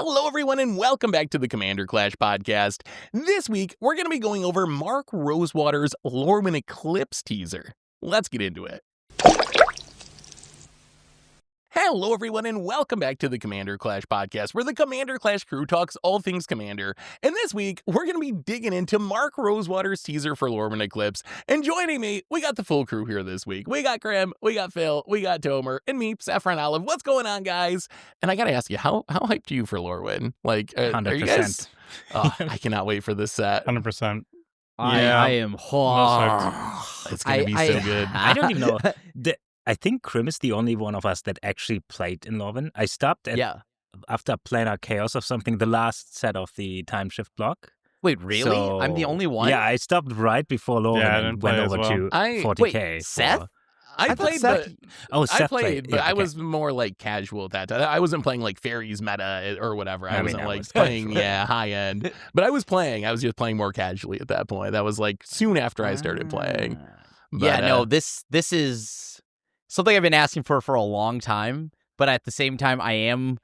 Hello, everyone, and welcome back to the Commander Clash podcast. This week, we're going to be going over Mark Rosewater's Lorwyn Eclipsed teaser. Let's get into it. Hello, everyone, and welcome back to the Commander Clash podcast, where the Commander Clash crew talks all things Commander. And this week, we're going to be digging into Mark Rosewater's teaser for Lorwyn Eclipsed. And joining me, we got the full crew here this week. We got Grim, we got Phil, we got Tomer, and me, Saffron Olive. What's going on, guys? And I got to ask you, how hyped are you for Lorwyn? Like, 100%. Are you guys... Oh, I cannot wait for this set. 100%. I am. It's going to be so good. I don't even know. I think Krim is the only one of us that actually played in Lorwyn. I stopped after Planar Chaos of something, the last set of the time shift block. Wait, really? So, I'm the only one? Yeah, I stopped right before Lorwyn and went over to 40k. Wait, Seth? I played, Seth... I played, but I was more like casual at that time. I wasn't playing like fairies meta or whatever. I wasn't playing high end. But I was playing. I was just playing more casually at that point. That was like soon after I started playing. But, this is something I've been asking for a long time. But at the same time, I am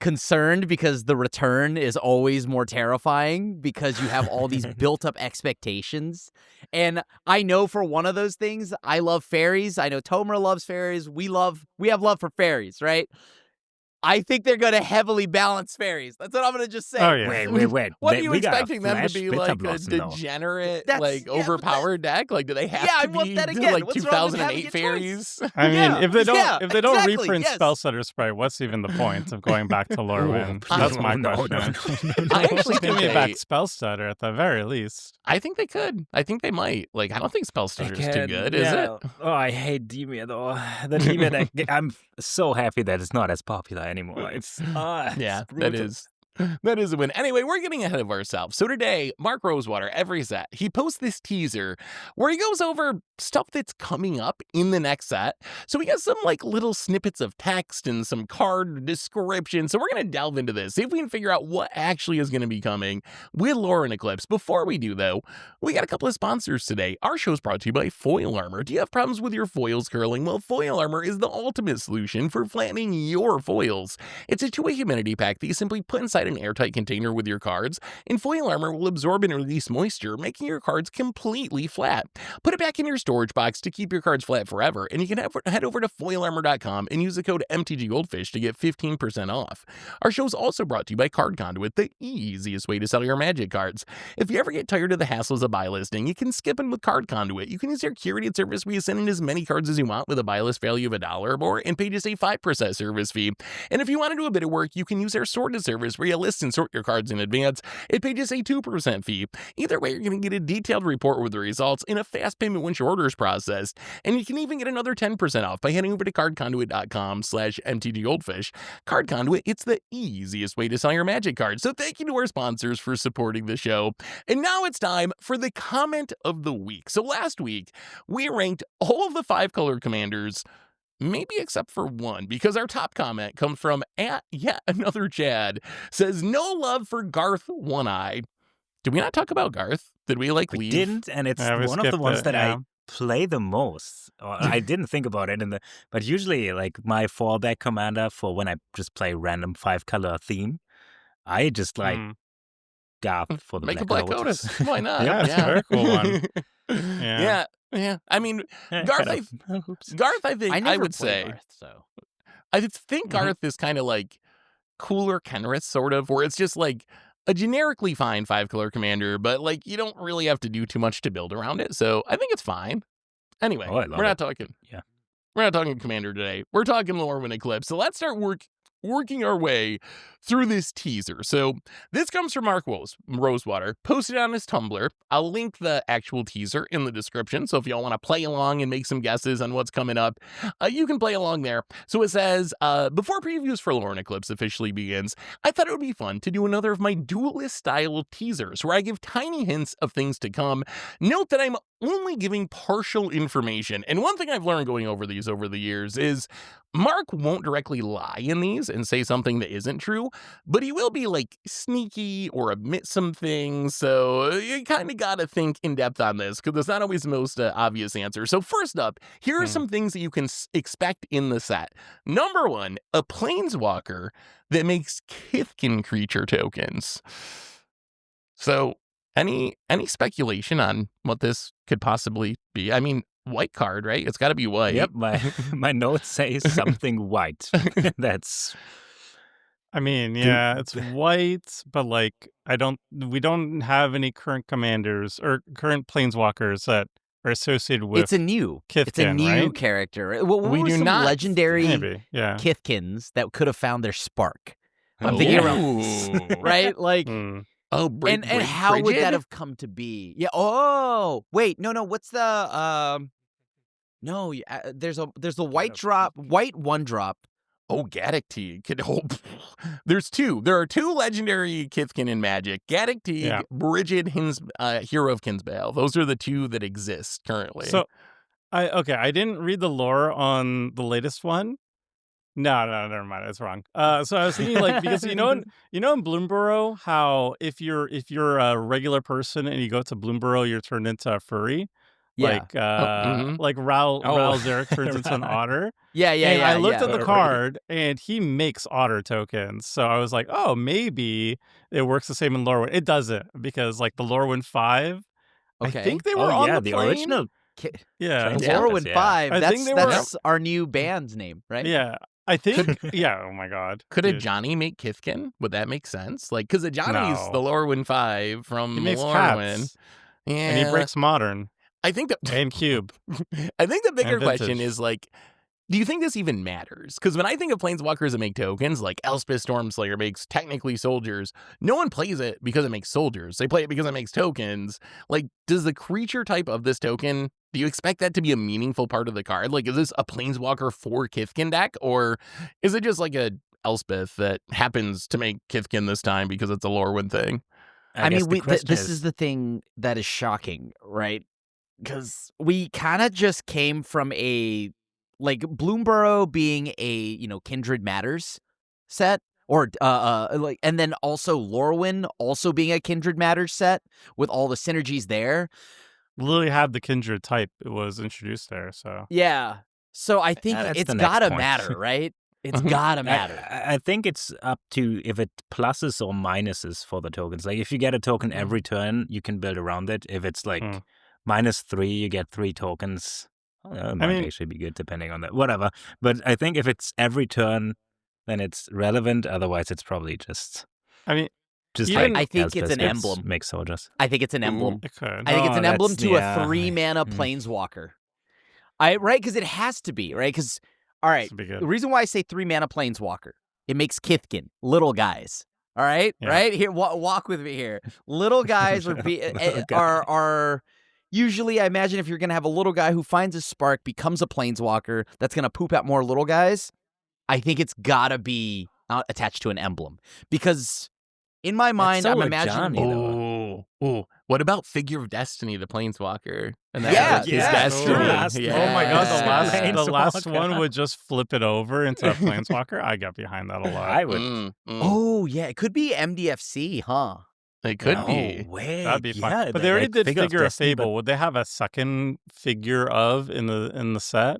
concerned because the return is always more terrifying because you have all these built-up expectations. And I know for one of those things, I love fairies. I know Tomer loves fairies. We have love for fairies, right? I think they're going to heavily balance fairies. That's what I'm going to just say. Oh, yeah. Wait. What are you expecting them to be like a degenerate, overpowered deck? Like, do they have to be like 2008 fairies? I mean, if they don't reprint Spellsetter Spray, what's even the point of going back to Lorwyn? That's my question. I actually give me back Spellstutter at the very least. I think they could. I think they might. Like, I don't think Spellstutter is too good, is it? Oh, I hate Demir though. The Demir deck, I'm so happy that it's not as popular anymore. It's that is a win. Anyway, we're getting ahead of ourselves. So today, Mark Rosewater, every set, he posts this teaser where he goes over stuff that's coming up in the next set. So we got some like little snippets of text and some card description. So we're going to delve into this, see if we can figure out what actually is going to be coming with Lorwyn Eclipsed. Before we do, though, we got a couple of sponsors today. Our show is brought to you by Foil Armor. Do you have problems with your foils curling? Well, Foil Armor is the ultimate solution for flattening your foils. It's a two-way humidity pack that you simply put inside an airtight container with your cards, and Foil Armor will absorb and release moisture, making your cards completely flat. Put it back in your storage box to keep your cards flat forever, and you can head over to foilarmor.com and use the code MTGGoldfish to get 15% off. Our show is also brought to you by Card Conduit, the easiest way to sell your Magic cards. If you ever get tired of the hassles of buy listing, you can skip them with Card Conduit. You can use their curated service where you send in as many cards as you want with a buy list value of $1 or more and pay just a 5% service fee. And if you want to do a bit of work, you can use their sorted service where you list and sort your cards in advance. It pays just a 2% fee. Either way, you're going to get a detailed report with the results in a fast payment once your order is processed. And you can even get another 10% off by heading over to cardconduit.com/MTGGoldfish. Card Conduit, it's the easiest way to sell your Magic cards. So thank you to our sponsors for supporting the show. And now it's time for the comment of the week. So last week, we ranked all of the 5-color commanders, maybe except for one, because our top comment comes from @another Chad. Says, no love for Garth One-Eye. Did we not talk about Garth? Did we leave? We didn't, and it's one of the ones that I play the most. I didn't think about it, but usually like my fallback commander for when I just play random 5-color theme, I just like Garth for the Make a Black Lotus. Why not? It's a very cool one. Yeah. I mean, Garth, I think I would say. Garth, so. I think Garth is kind of like cooler Kenrith, sort of, where it's just like a generically fine 5-color commander, but like you don't really have to do too much to build around it. So I think it's fine. Anyway, we're not talking commander today. We're talking Lorwyn Eclipsed. So let's start working our way through this teaser. So this comes from Mark Rosewater, posted on his Tumblr. I'll link the actual teaser in the description, so if y'all want to play along and make some guesses on what's coming up, you can play along there. So it says, before previews for Lorwyn Eclipsed officially begins, I thought it would be fun to do another of my duelist-style teasers, where I give tiny hints of things to come. Note that I'm only giving partial information, and one thing I've learned going over these over the years is Mark won't directly lie in these and say something that isn't true, but he will be like sneaky or admit some things. So you kind of got to think in depth on this because it's not always the most obvious answer. So first up, here are some things that you can expect in the set. Number one, a planeswalker that makes Kithkin creature tokens. So any speculation on what this could possibly be? I mean, white card, right? It's got to be white. Yep, my notes say something white. That's. I mean, yeah, it's white, but like we don't have any current commanders or current planeswalkers that are associated with. It's a new Kithkin, character. What we were do some not. legendary Kithkins that could have found their spark? I'm Oh. thinking around, right? Like, Oh, and how would that have come to be? Yeah. Oh, wait, no. What's the No, there's a white drop, white 1-drop. Oh, Gaddock Teeg. There's two. There are two legendary Kithkin in Magic. Gaddock Teeg, Brigid, Hero of Kinsbale. Those are the two that exist currently. So, I didn't read the lore on the latest one. No, never mind. That's wrong. So I was thinking, like, because in Bloomborough, how if you're a regular person and you go to Bloomborough, you're turned into a furry. Yeah. Like Ral Zarek turns into an otter. Yeah. And I looked at the card, and he makes otter tokens. So I was like, oh, maybe it works the same in Lorwyn. It doesn't, because like the Lorwyn 5, Okay. I think they were on the plane. original. Lorwyn 5. I think that's our new band's name, right? Yeah. I think, oh my God. Could a Johnny make Kithkin? Would that make sense? Like, because a Johnny's the Lorwyn 5 from He makes Lorwyn. cats. Yeah. And he breaks modern. I think that And cube. I think the bigger And question vintage. is like, do you think this even matters? Because when I think of planeswalkers that make tokens, like Elspeth Stormslayer makes technically soldiers, no one plays it because it makes soldiers. They play it because it makes tokens. Like, does the creature type of this token, do you expect that to be a meaningful part of the card? Like, is this a planeswalker for Kithkin deck? Or is it just like a Elspeth that happens to make Kithkin this time because it's a Lorwyn thing? I mean, this is the thing that is shocking, right? Because we kind of just came from a, like, Bloomborough being a, Kindred Matters set, or like, and then also Lorwyn also being a Kindred Matters set with all the synergies there. Literally have the kindred type. It was introduced there, so. Yeah. So I think it's gotta matter, right? It's gotta matter. I think it's up to if it pluses or minuses for the tokens. Like, if you get a token every turn, you can build around it. If it's like -3, you get 3 tokens. It might actually be good depending on that. Whatever. But I think if it's every turn, then it's relevant. Otherwise, it's probably just. I think it's an emblem. Make soldiers. I think it's an emblem. It could. I think it's an emblem to a 3-mana planeswalker. Right? Because it has to be, right? Because, all right, the reason why I say 3-mana planeswalker, it makes Kithkin, little guys. All right? Yeah. Right? Here, walk with me here. Little guys are usually, I imagine, if you're going to have a little guy who finds a spark, becomes a planeswalker, that's going to poop out more little guys, I think it's got to be attached to an emblem. Because in my mind, I'm imagining... What about Figure of Destiny, the planeswalker? And that his destiny. Oh my God, the last one would just flip it over into a planeswalker. I got behind that a lot. I would. Oh, yeah. It could be MDFC, huh? It could be. Wait, that'd be fun. But they already did Figure of Fable. Would they have a second Figure of in the set?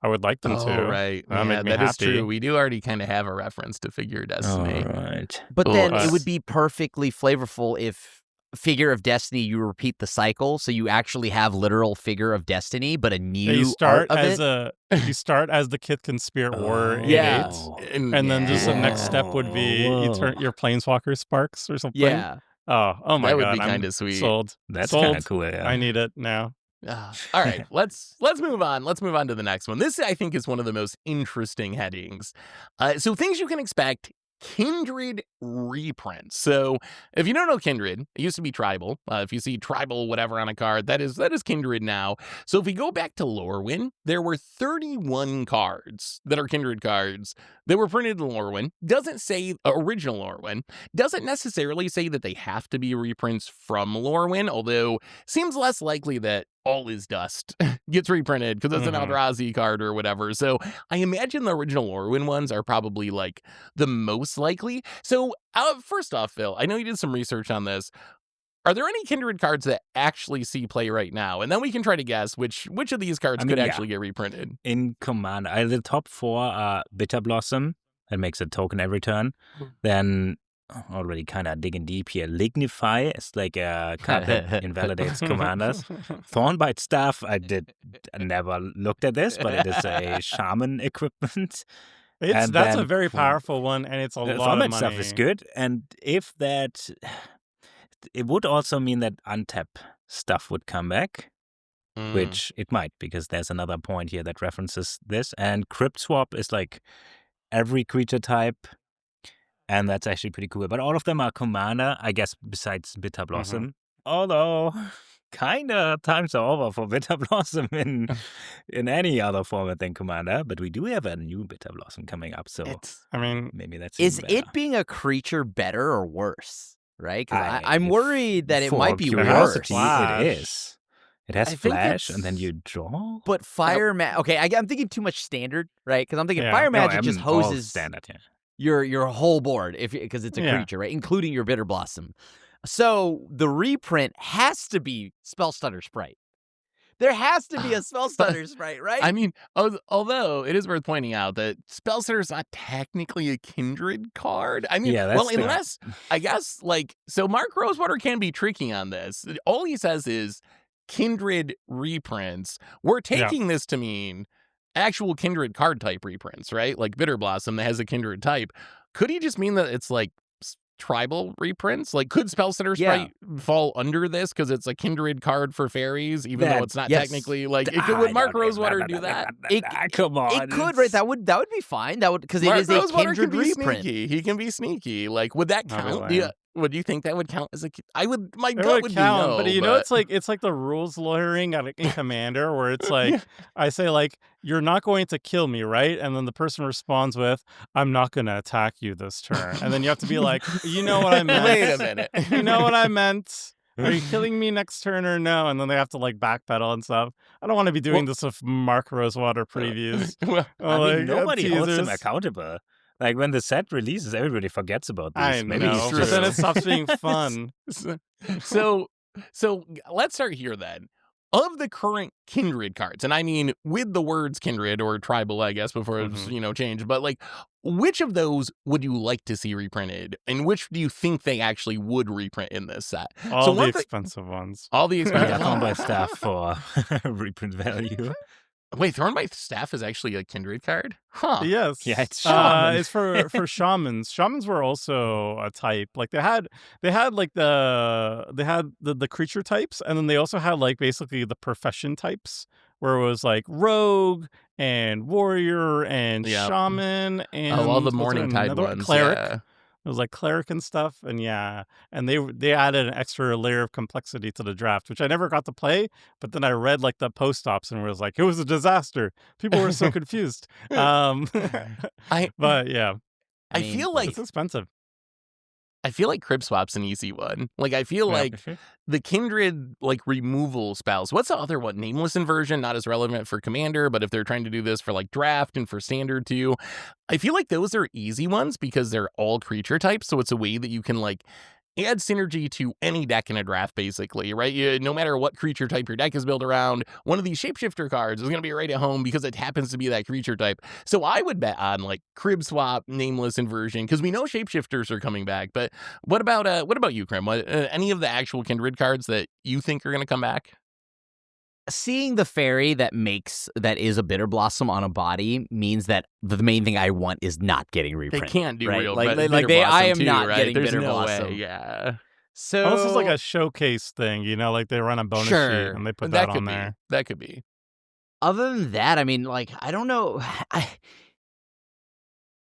I would like them to. Right. That make me that happy. is true. We do already kind of have a reference to Figure of Destiny. All right. But then it would be perfectly flavorful if Figure of Destiny, you repeat the cycle, so you actually have literal Figure of Destiny, but a new art of it. You start as the Kithkin Spirit War and then just the next step would be you turn your Planeswalker Sparks or something. Yeah. Oh my God. That would be kind of sweet. Sold. That's kind of cool. Yeah. I need it now. All right, let's move on. Let's move on to the next one. This, I think, is one of the most interesting headings. So things you can expect. Kindred reprints. So if you don't know Kindred, it used to be tribal. If you see tribal whatever on a card, that is Kindred now. So if we go back to Lorwyn, there were 31 cards that are Kindred cards that were printed in Lorwyn. Doesn't say original Lorwyn. Doesn't necessarily say that they have to be reprints from Lorwyn, although seems less likely that all is dust gets reprinted because it's an Eldrazi card or whatever. So I imagine the original Lorwyn ones are probably like the most likely. So first off, Phil, I know you did some research on this. Are there any Kindred cards that actually see play right now? And then we can try to guess which of these cards could actually get reprinted. In Commander, the top 4 are Bitter Blossom. That makes a token every turn. Then, already kind of digging deep here, Lignify is like a card that invalidates commanders. Thornbite Staff, I never looked at this, but it is a shaman equipment. That's a very powerful one, and it's a lot of money. Thornbite Staff is good, and if that... It would also mean that untap stuff would come back, which it might, because there's another point here that references this. And Crypt Swap is like every creature type, and that's actually pretty cool. But all of them are commander, I guess, besides Bitter Blossom. Although, kind of times are over for Bitter Blossom in any other format than commander. But we do have a new Bitter Blossom coming up, so maybe that's is even better. it being a creature better or worse? Right? Because I'm worried that it might be worse. It is. It has flash, and then you draw. But fire magic. Okay, I'm thinking too much standard, right? Because I'm thinking fire magic just hoses standard, your whole board because it's a creature, right? Including your Bitter Blossom. So the reprint has to be Spellstutter Sprite. There has to be a Spellstutter Sprite, right? I mean, although it is worth pointing out that Spellstutter is not technically a Kindred card. I mean, unless, I guess, so Mark Rosewater can be tricky on this. All he says is Kindred reprints. We're taking this to mean actual Kindred card type reprints, right? Like Bitter Blossom that has a Kindred type. Could he just mean that it's like tribal reprints? Like, could Spellstutter Sprite fall under this because it's a Kindred card for fairies, even though it's not technically like it could? Would Mark Rosewater do that? Come on, it could, right? That would be fine. That would, because it is a Kindred reprint. He can be sneaky. Like, would that count? Would you think that would count as a? I would. My gut would count, be no. But you know, it's like the rules lawyering in Commander, where it's like I say like, you're not going to kill me, right? And then the person responds with, I'm not going to attack you this turn. And then you have to be like, you know what I meant? Wait a minute. You know what I meant? Are you killing me next turn or no? And then they have to like backpedal and stuff. I don't want to be doing this with Mark Rosewater previews. Nobody holds him accountable. Like, when the set releases, everybody forgets about this. I know, but then it stops being fun. So let's start here then. Of the current Kindred cards, and I mean with the words Kindred or Tribal, I guess, before it's, changed, but like, which of those would you like to see reprinted? And which do you think they actually would reprint in this set? All the expensive ones. All the expensive ones. Thornbite Staff for reprint value. Wait, Thornbite Staff is actually a Kindred card? Huh. Yes. Yeah, it's shaman. It's for shamans. Shamans were also a type. Like they had like the creature types, and then they also had like basically the profession types, where it was like rogue and warrior and shaman and all the Morningtide ones. Cleric. Yeah. It was like cleric and stuff, and and they added an extra layer of complexity to the draft, which I never got to play. But then I read like the post-ops and was like, it was a disaster. People were so confused. I feel like it's expensive. I feel like Crib Swap's an easy one. Like, I feel like the Kindred, like, removal spells. What's the other one? Nameless Inversion, not as relevant for Commander, but if they're trying to do this for, like, Draft and for Standard, too, I feel like those are easy ones because they're all creature types, so it's a way that you can, like, add synergy to any deck in a draft, basically, right? No matter what creature type your deck is built around, one of these shapeshifter cards is going to be right at home because it happens to be that creature type. So I would bet on like Crib Swap, Nameless Inversion, because we know shapeshifters are coming back. But what about you, Krim? Any of the actual Kindred cards that you think are going to come back? Seeing the fairy that is a Bitter Blossom on a body means that the main thing I want is not getting reprinted. They can't do right? real Bitter Blossom I am too, not right? getting There's Bitter no Blossom. way. Yeah. So this is like a showcase thing, like they run a bonus sheet and they put that on there. That could be. Other than that, I mean, like, I don't know.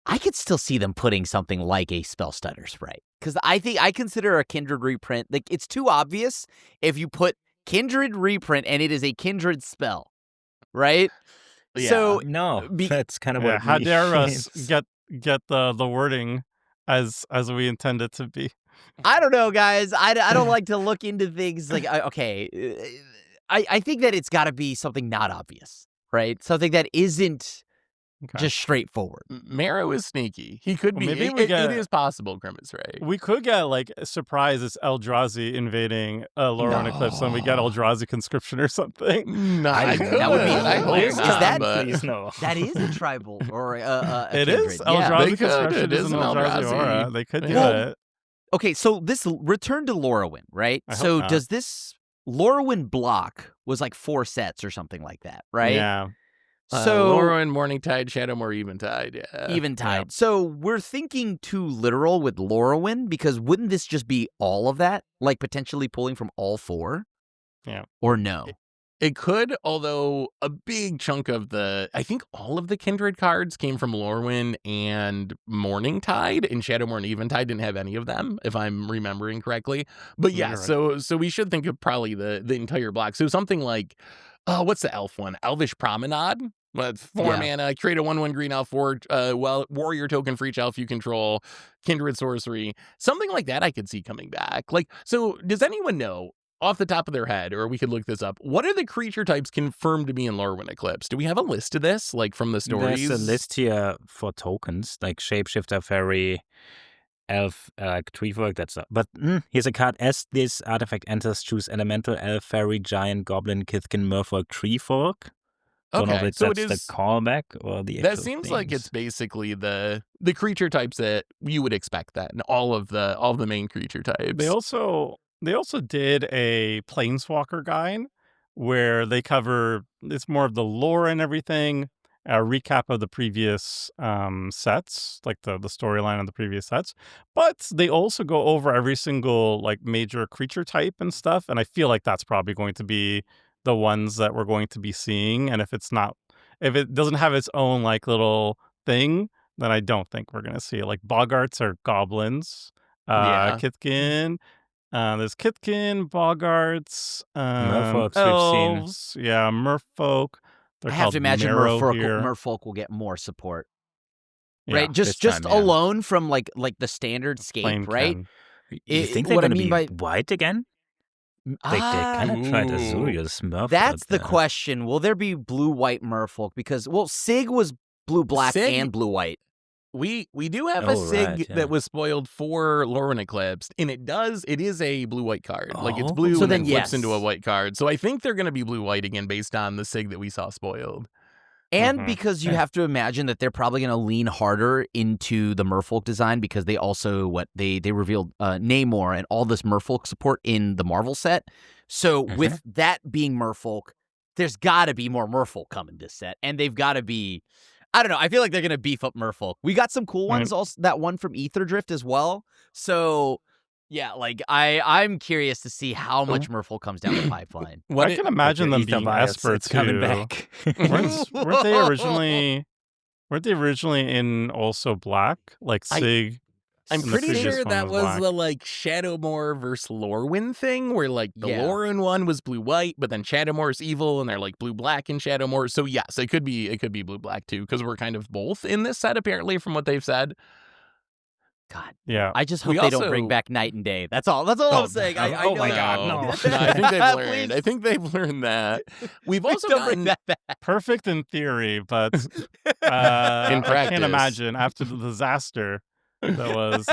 I could still see them putting something like a Spellstutter Sprite, because I consider a Kindred reprint, like, it's too obvious if you put Kindred reprint and it is a Kindred spell, right? Yeah, so no, that's kind of what it how dare means. us get the wording as we intend it to be. I don't know, guys. I don't like to look into things like, okay, I think that it's got to be something not obvious, right? Something that isn't just straightforward. Marrow is sneaky. He could be. Maybe it is possible, Grim is right. We could get like a surprise. It's Eldrazi invading Lorwyn Eclipsed, and we get Eldrazi conscription or something. No, that would be hilarious. Please no. That is a tribal or a it kindred. is Eldrazi conscription. It is an an Eldrazi aura. They could do it. Okay, so this return to Lorwyn, right? I hope So not. does this Lorwyn block was like 4 sets or something like that, right? Yeah. So Lorwyn, Morningtide, Shadowmoor, Eventide. Yeah. Eventide. So we're thinking too literal with Lorwyn because wouldn't this just be all of that? Like potentially pulling from all 4? Yeah. Or no? It could, although a big chunk of I think all of the Kindred cards came from Lorwyn and Morningtide, and Shadowmoor and Eventide didn't have any of them, if I'm remembering correctly. But yeah, Right. so we should think of probably the entire block. So something like, what's the elf one? Elvish Promenade? Well, 4 mana, create a 1/1 green elf warrior token for each elf you control, Kindred sorcery. Something like that I could see coming back. Like, so does anyone know, off the top of their head, or we could look this up, what are the creature types confirmed to be in Lorwyn Eclipse? Do we have a list of this, like from the stories? There's a list here for tokens, like Shapeshifter, Fairy, Elf, Treefolk. But here's a card. As this artifact enters, choose Elemental, Elf, Fairy, Giant, Goblin, Kithkin, Merfolk, Treefolk. Don't know if so that's it is the callback or the that actual seems things. like it's basically the creature types that you would expect that in all of the main creature types. They also did a Planeswalker guide where they cover it's more of the lore and everything, a recap of the previous sets, like the storyline of the previous sets. But they also go over every single like major creature type and stuff, and I feel like that's probably going to be the ones that we're going to be seeing. And if it doesn't have its own like little thing, then I don't think we're gonna see it. Like Boggarts are goblins. Yeah. Kithkin. There's Kithkin, Boggarts, Merfolks elves, we've yeah, Merfolk. They're I have called to imagine Marrow here. Merfolk will get more support. Yeah, right? this Just time, yeah. alone from like the standard scape, Flame right? Ken. You think they're what I going to mean be by white again? They kind of tried Azurius Merfolk. That's the question. Will there be blue-white Merfolk? Because, well, Sig was blue-black Sig- and blue-white. We do have a Oh, Sig right, yeah. that was spoiled for Lorwyn Eclipsed, and it is a blue-white card. Like, it's Oh. blue So and then then, flips into a yes. white card. So I think they're going to be blue-white again based on the Sig that we saw spoiled. And because you Yeah. have to imagine that they're probably going to lean harder into the Merfolk design because they also, they revealed Namor and all this Merfolk support in the Marvel set. So with that being Merfolk, there's got to be more Merfolk coming this set. And they've got to be, I don't know, I feel like they're going to beef up Merfolk. We got some cool ones, also that one from Ether Drift as well. So yeah, like I'm curious to see how much Merfolk comes down the pipeline. I can imagine them being Esper It's coming too. back. weren't they originally in also black? Like Sig. I'm in the pretty previous sure one that was black. the like Shadowmoor versus Lorwyn thing, where like the Yeah. Lorwyn one was blue-white, but then Shadowmoor's evil, and they're like blue-black in Shadowmoor. So yes, it could be blue-black too, because we're kind of both in this set apparently, from what they've said. God, Yeah. I just We hope they don't bring also- back Night and Day. That's all I'm saying. I oh know my that. God, No, no. I think they've learned. Please. I think they've learned that. We've Please also don't bring gotten that back. Perfect in theory, but I practice. can't imagine after the disaster that was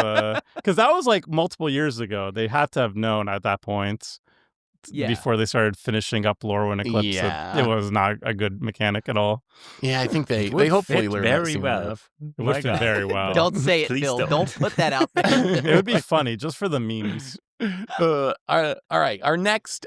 because that was like multiple years ago. They had to have known at that point before they started finishing up Lorwyn Eclipse that Yeah. it was not a good mechanic at all. Yeah, I think they would hopefully fit learned that very soon well. enough. It would fit very well. Don't say it, Please Phil. don't. Don't put that out there. It would be funny just for the memes. All right. Our next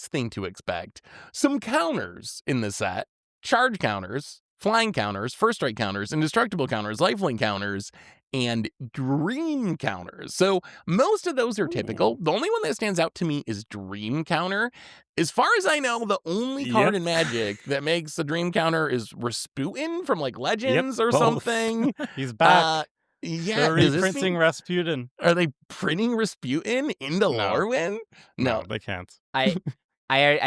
thing to expect: some counters in the set, charge counters, flying counters, first strike counters, indestructible counters, lifelink counters, and dream counters. So most of those are typical. The only one that stands out to me is dream counter. As far as I know, the only card Yep. in Magic that makes a dream counter is Rasputin from like Legends or both. something. He's back. Yeah, They're does this reprinting mean- Rasputin. Are they printing Rasputin into Lorwyn? No. They can't. I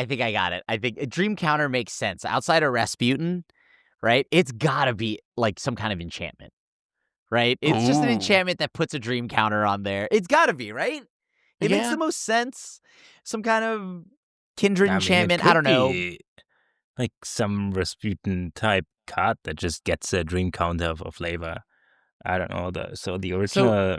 think I got it. I think a dream counter makes sense. Outside of Rasputin, right? It's gotta be like some kind of enchantment. Right? It's just an Ooh. enchantment that puts a dream counter on there. It's gotta be, right? It makes Yeah. the most sense. Some kind of Kindred I mean, it enchantment. I could don't know. be like some Rasputin type card that just gets a dream counter for flavor. I don't know. The original.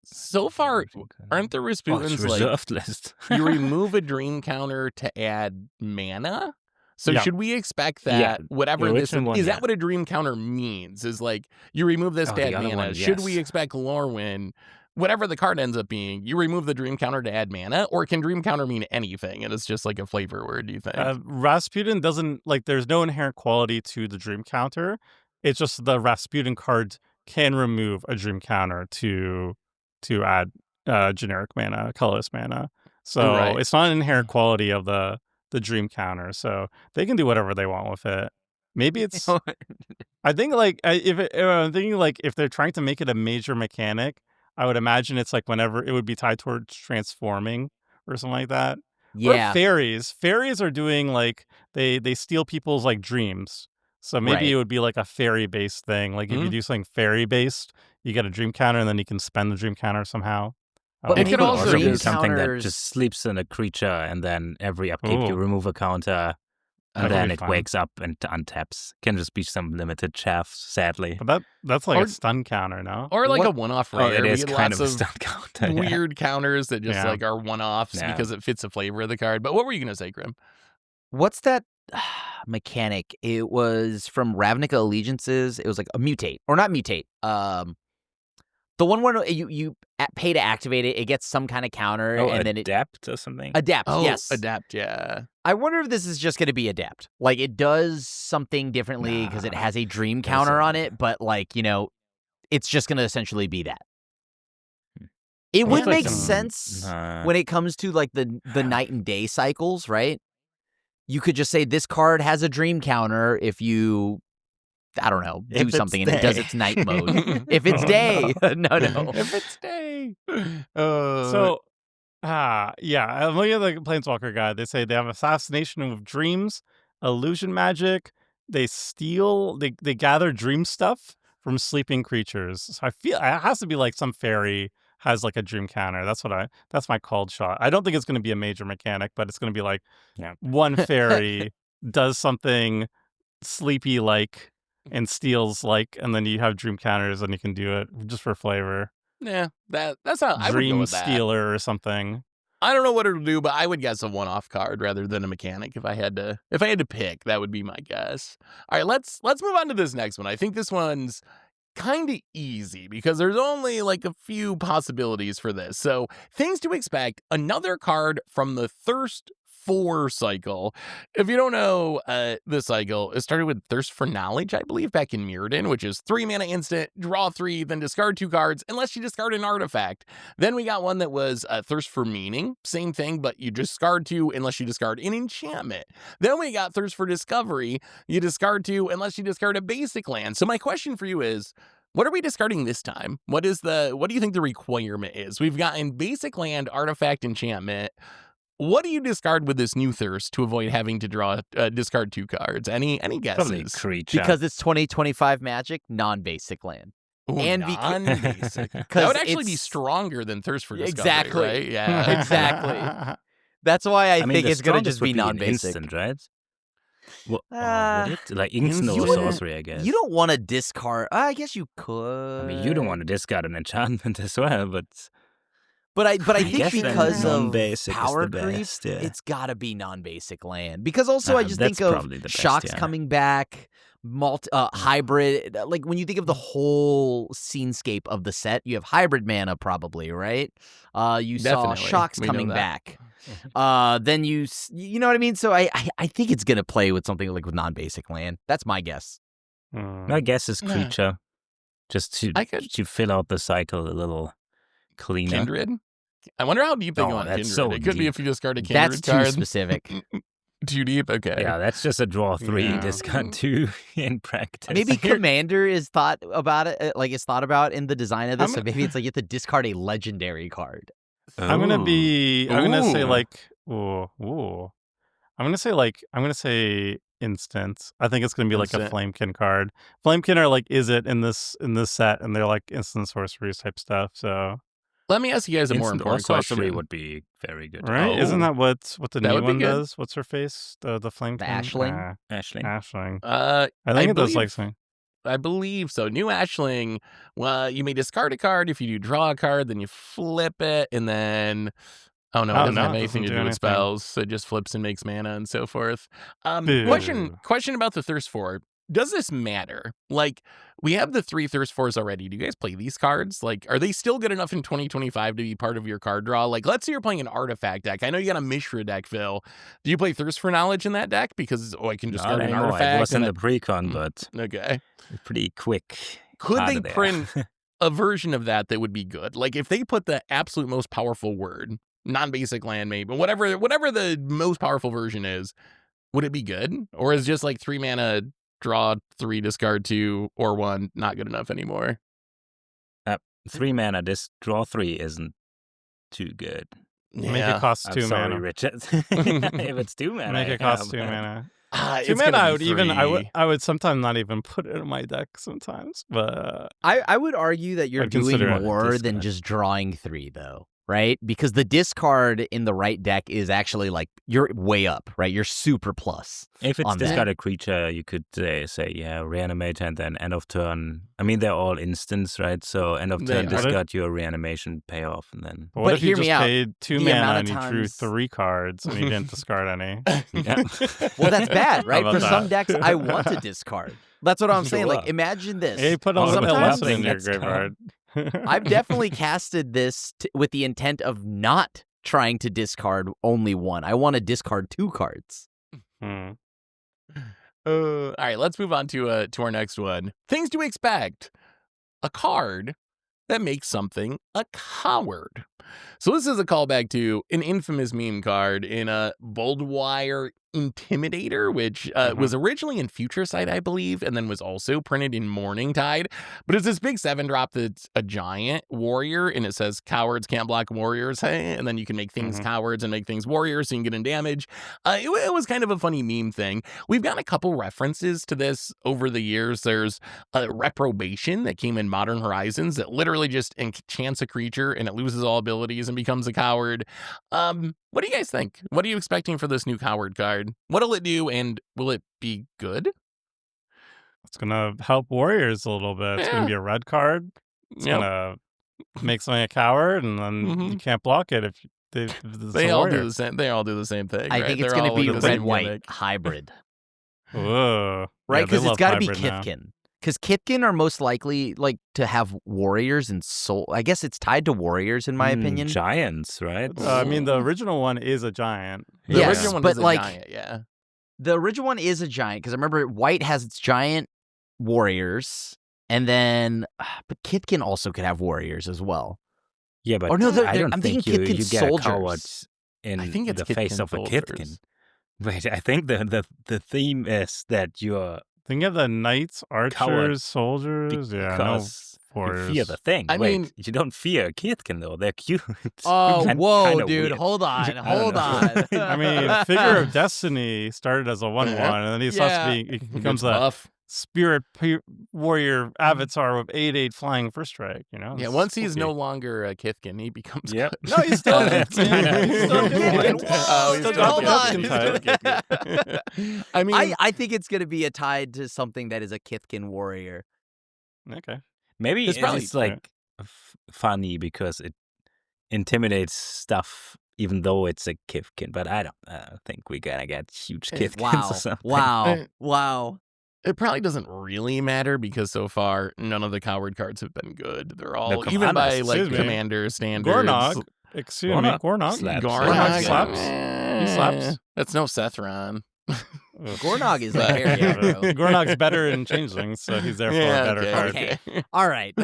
So far, aren't the Oh, it's Rasputins like reserved list. you remove a dream counter to add mana? So Yeah. should we expect Yeah, that whatever this original one, is yeah. that what a dream counter means? Is like you remove this Oh, to the add other mana. one, Should we yes. expect Lorwyn, whatever the card ends up being, you remove the dream counter to add mana, or can dream counter mean anything and it's just like a flavor word? Do you think? Rasputin doesn't like. There's no inherent quality to the dream counter. It's just the Rasputin card can remove a dream counter to add generic mana, colorless mana. So Right. it's not an inherent quality of the dream counter. So they can do whatever they want with it. Maybe it's. I think like I'm thinking like if they're trying to make it a major mechanic, I would imagine it's like whenever it would be tied towards transforming or something like that. Yeah. Or fairies. Fairies are doing like they steal people's like dreams. So maybe Right. it would be like a fairy based thing. Like if you Mhm. do something fairy based, you get a dream counter and then you can spend the dream counter somehow. But It maybe could also dream be something that counters. just sleeps in a creature, and then every upkeep you Ooh. remove a counter, That and could then be it fun. wakes up and untaps. Can just be some limited chaff, sadly. But that's like Or- a stun counter, no? Or like What- a one-off Oh, rare. it We is get kind lots of a stun counter. yeah. weird counters that just Yeah. like are one-offs Yeah. because it fits the flavor of the card. But what were you gonna say, Grim? What's that mechanic? It was from Ravnica Allegiances. It was like a mutate, or not mutate. The one where you pay to activate it. It gets some kind of counter, Oh, and then it adapt or something. adapt. Yes, Adapt, yeah. I wonder if this is just going to be adapt. Like it does something differently because it Nah, has a dream doesn't. counter on it, but like it's just going to essentially be that. It would Looks like make some- sense Nah. when it comes to like the night and day cycles, right? You could just say this card has a dream counter if you, I don't know, If do it's something and it does day. its night mode. If it's Oh, day, no. no. If it's day. So, yeah, I'm looking at the Planeswalker guide. They say they have assassination of dreams, illusion magic. They steal, they gather dream stuff from sleeping creatures. So I feel it has to be like some fairy has like a dream counter. That's my called shot. I don't think it's going to be a major mechanic, but it's going to be like Yeah. one fairy does something sleepy like and steals like, and then you have dream counters and you can do it just for flavor. Yeah, that's how I would go Dream with that. stealer or something. I don't know what it'll do, but I would guess a one-off card rather than a mechanic if I had to pick. That would be my guess. All right, let's move on to this next one. I think this one's kind of easy because there's only like a few possibilities for this. So, things to expect: another card from the Thirst 4 cycle. If you don't know the cycle, it started with Thirst for Knowledge, I believe, back in Mirrodin, which is 3 mana instant, draw 3, then discard 2 cards, unless you discard an artifact. Then we got one that was Thirst for Meaning, same thing, but you discard 2 unless you discard an enchantment. Then we got Thirst for Discovery, you discard 2 unless you discard a basic land. So my question for you is, what are we discarding this time? What do you think the requirement is? We've gotten basic land, artifact, enchantment. What do you discard with this new Thirst to avoid having to discard 2 cards? Any guesses? Probably creature. Because it's 2025 Magic, non-basic land. Ooh, and non-basic. That 'cause would actually be it's- stronger than Thirst for Discovery, Exactly. right? Yeah. Exactly. That's why I mean, think the it's going to strongest just be would an non-basic. instant, right? Well, Uh, would it? Like instant you or wouldn't- sorcery, I guess. You don't want to discard. I guess you could. I mean, you don't want to discard an enchantment as well, but But I I think guess then because of non-basic is power the creep, best, yeah. it's got to be non-basic land. Because also I just that's think of probably the best, shocks yeah. coming back, hybrid. Like when you think of the whole scenescape of the set, you have hybrid mana probably, right? You saw Definitely. shocks We know coming that. back. Then you know what I mean? So I think it's going to play with something like with non-basic land. That's my guess. my guess is Yeah. creature. Just I could- to fill out the cycle a little cleaner. Kindred? I wonder how deep they go Oh, on that's Kindred. so It could be deep. if you discard a Kindred That's too card. specific. Too deep? Okay. Yeah, that's just a draw 3, Yeah. discard 2 in practice. Maybe Here- Commander is thought about it, like it's thought about in the design of this. I'm So maybe it's like you have to discard a legendary card. I'm gonna say Ooh. like, ooh. I'm gonna say instant. I think it's gonna be like a Instant. Flamekin card. Flamekin are like, is it in this set, and they're like instant sorceries type stuff. So Let me ask you guys a more Instant or important sorcery question. would be very good. Right? Isn't Oh. that what the That new would be one good. does? What's her face? The flame The king? Ashling? Ashling. Ashling. I I think it does believe like something. I believe so. New Ashling, well, you may discard a card. If you do draw a card, then you flip it, and then oh no, it Oh doesn't no, have it anything doesn't to do do with anything. spells. So it just flips and makes mana and so forth. Boo. Question about the Thirst 4. Does this matter? Like, we have the 3 Thirst 4s already. Do you guys play these cards? Like, are they still good enough in 2025 to be part of your card draw? Like, let's say you're playing an artifact deck. I know you got a Mishra deck, Phil. Do you play Thirst for Knowledge in that deck? Because, I can Not discard an anymore. artifact. It was in and the precon, but okay. pretty quick. Could out they of there. print a version of that would be good? Like, if they put the absolute most powerful word, non-basic land maybe, but whatever the most powerful version is, would it be good? Or is just like 3 mana, draw 3, discard 2, or 1 not good enough anymore? 3 mana, this draw 3 isn't too good. Make it cost I'm 2 sorry, mana. Richard. If it's 2 mana, Make it cost 2 mana. 2 It's mana, gonna I be would even free. I would sometimes not even put it in my deck sometimes, but I would argue that you're I'd doing consider it more than discard. just drawing 3, though, right? Because the discard in the right deck is actually like, you're way up, right? You're super plus. If it's on that. discarded creature, you could say, yeah, reanimate, and then end of turn. I mean, they're all instants, right? So end of They turn, are. discard your reanimation payoff, and then what But if you hear just me out. paid 2 The mana amount and of you drew times- 3 cards and you didn't discard any? yeah. Well, that's bad, right? How For about some that? decks, I want to discard. That's what I'm saying. Like, Sure. imagine this. Hey, put a Oh, little but sometimes- lesson in your Let's go. graveyard. I've definitely casted this with the intent of not trying to discard only 1. I want to discard 2 cards. Hmm. All right, let's move on to our next one. Things to expect. A card that makes something a coward. So this is a callback to an infamous meme card in a Boldwire Intimidator, which was originally in Future Sight, I believe, and then was also printed in Morningtide. But it's this big 7-drop that's a giant warrior, and it says cowards can't block warriors, hey? And then you can make things cowards and make things warriors, so you can get in damage. It was kind of a funny meme thing. We've got a couple references to this over the years. There's a Reprobation that came in Modern Horizons that literally just enchants a creature and it loses all abilities and becomes a coward. What do you guys think? What are you expecting for this new coward card? What'll it do, and will it be good? It's gonna help warriors a little bit. It's Yeah. gonna be a red card. It's Yep. gonna make something a coward, and then Mhm. you can't block it if it's They a all warrior. do the same. They all do the same thing. I right? think it's They're going all to be the same red-white gimmick. hybrid, Whoa. right? Yeah, they Because it's love got to be hybrid now. Kithkin. Because Kithkin are most likely like to have warriors and soul. I guess it's tied to warriors, in my opinion. Giants, right? I mean, the original one is a giant. The Yes, original one but is a like- giant, yeah. The original one is a giant because I remember white has its giant warriors, and then but Kithkin also could have warriors as well. Yeah, but Oh, no, I don't I'm think thinking you Kithkin get a soldiers. coward in I think it's the face Kithkin of a soldiers. Kithkin. Wait, I think the theme is that you're Think of the knights, archers, Coward soldiers. Yeah, no because you warriors. fear the thing. I Wait, mean- you don't fear a Kithkin though. They're cute. Oh, Kind- whoa, kinda dude! weird. Hold on, I don't hold know. on. I mean, Figure of Destiny started as a 1/1, and then he starts Yeah. being he He becomes gets a buff. spirit warrior avatar with 8/8 flying first strike. You know. Yeah, It's once he's spooky. no longer a Kithkin, he becomes Yep. good. No, he's still Oh, Kithkin. He's still Kithkin. Oh, he's Still still got the Kithkin. Kithkin type. Kithkin. I mean, I think it's going to be tied to something that is a Kithkin warrior. Okay. Maybe It's probably- it's like funny because it intimidates stuff, even though it's a Kithkin. But I don't think we're gonna get huge Kithkins Wow, or something. wow, wow. it probably doesn't really matter because so far none of the coward cards have been good. They're all The even by commanders, like excuse me. commander standards. Gornog. Excuse me, Gornog. slaps. Gornog slaps. He slaps. That's no Sethron. Gornog is a But- very Yeah, hero. but Gornog's better in changelings, so he's therefore a better okay, card. Okay. All right.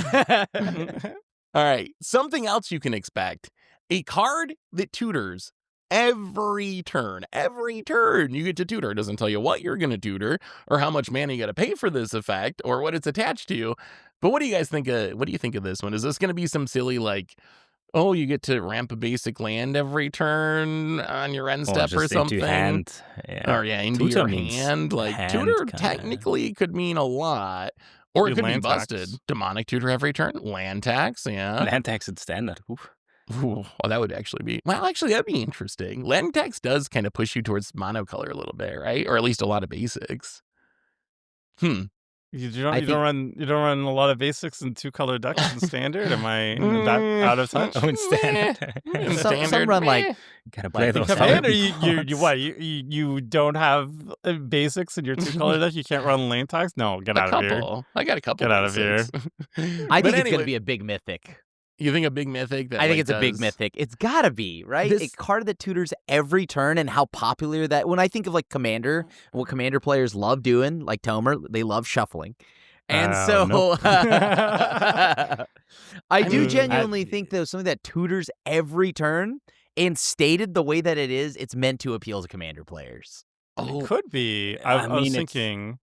All right. Something else you can expect. A card that tutors every turn. Every turn you get to tutor. It doesn't tell you what you're going to tutor or how much mana you got to pay for this effect or what it's attached to. But what do you guys think what do you think of this one? Is this going to be some silly like, oh, you get to ramp a basic land every turn on your end step or just something? into hand. Yeah. Or yeah, into Tutor your means hand. Like hand, tutor kinda. technically could mean a lot. Or it Be could be land busted. tax. Demonic tutor every turn. Land tax, yeah. Land tax at standard. Oof. Ooh, well, that would actually be that'd be interesting. Land text does kind of push you towards monocolor a little bit, right? Or at least a lot of basics. Hmm. You I think don't run a lot of basics and 2-color decks in standard. Am I that out of touch? Oh, in standard. In some standard, run like Gotta play like those Commander, hard you cards. what? You don't have basics in your 2-color deck? You can't run lane tags? No, get a out of here. couple. I got a couple. Get out of here. I But think it's anyway, gonna be a big mythic. you think a big mythic that I think like, it's a big does- mythic. It's gotta be, right? This- A card that tutors every turn, and how popular that. When I think of like Commander, what Commander players love doing, like Tomer, they love shuffling. And so nope. I do mean, genuinely think though something that tutors every turn and stated the way that it is, it's meant to appeal to Commander players. Oh, It could be. I I was mean, it's- thinking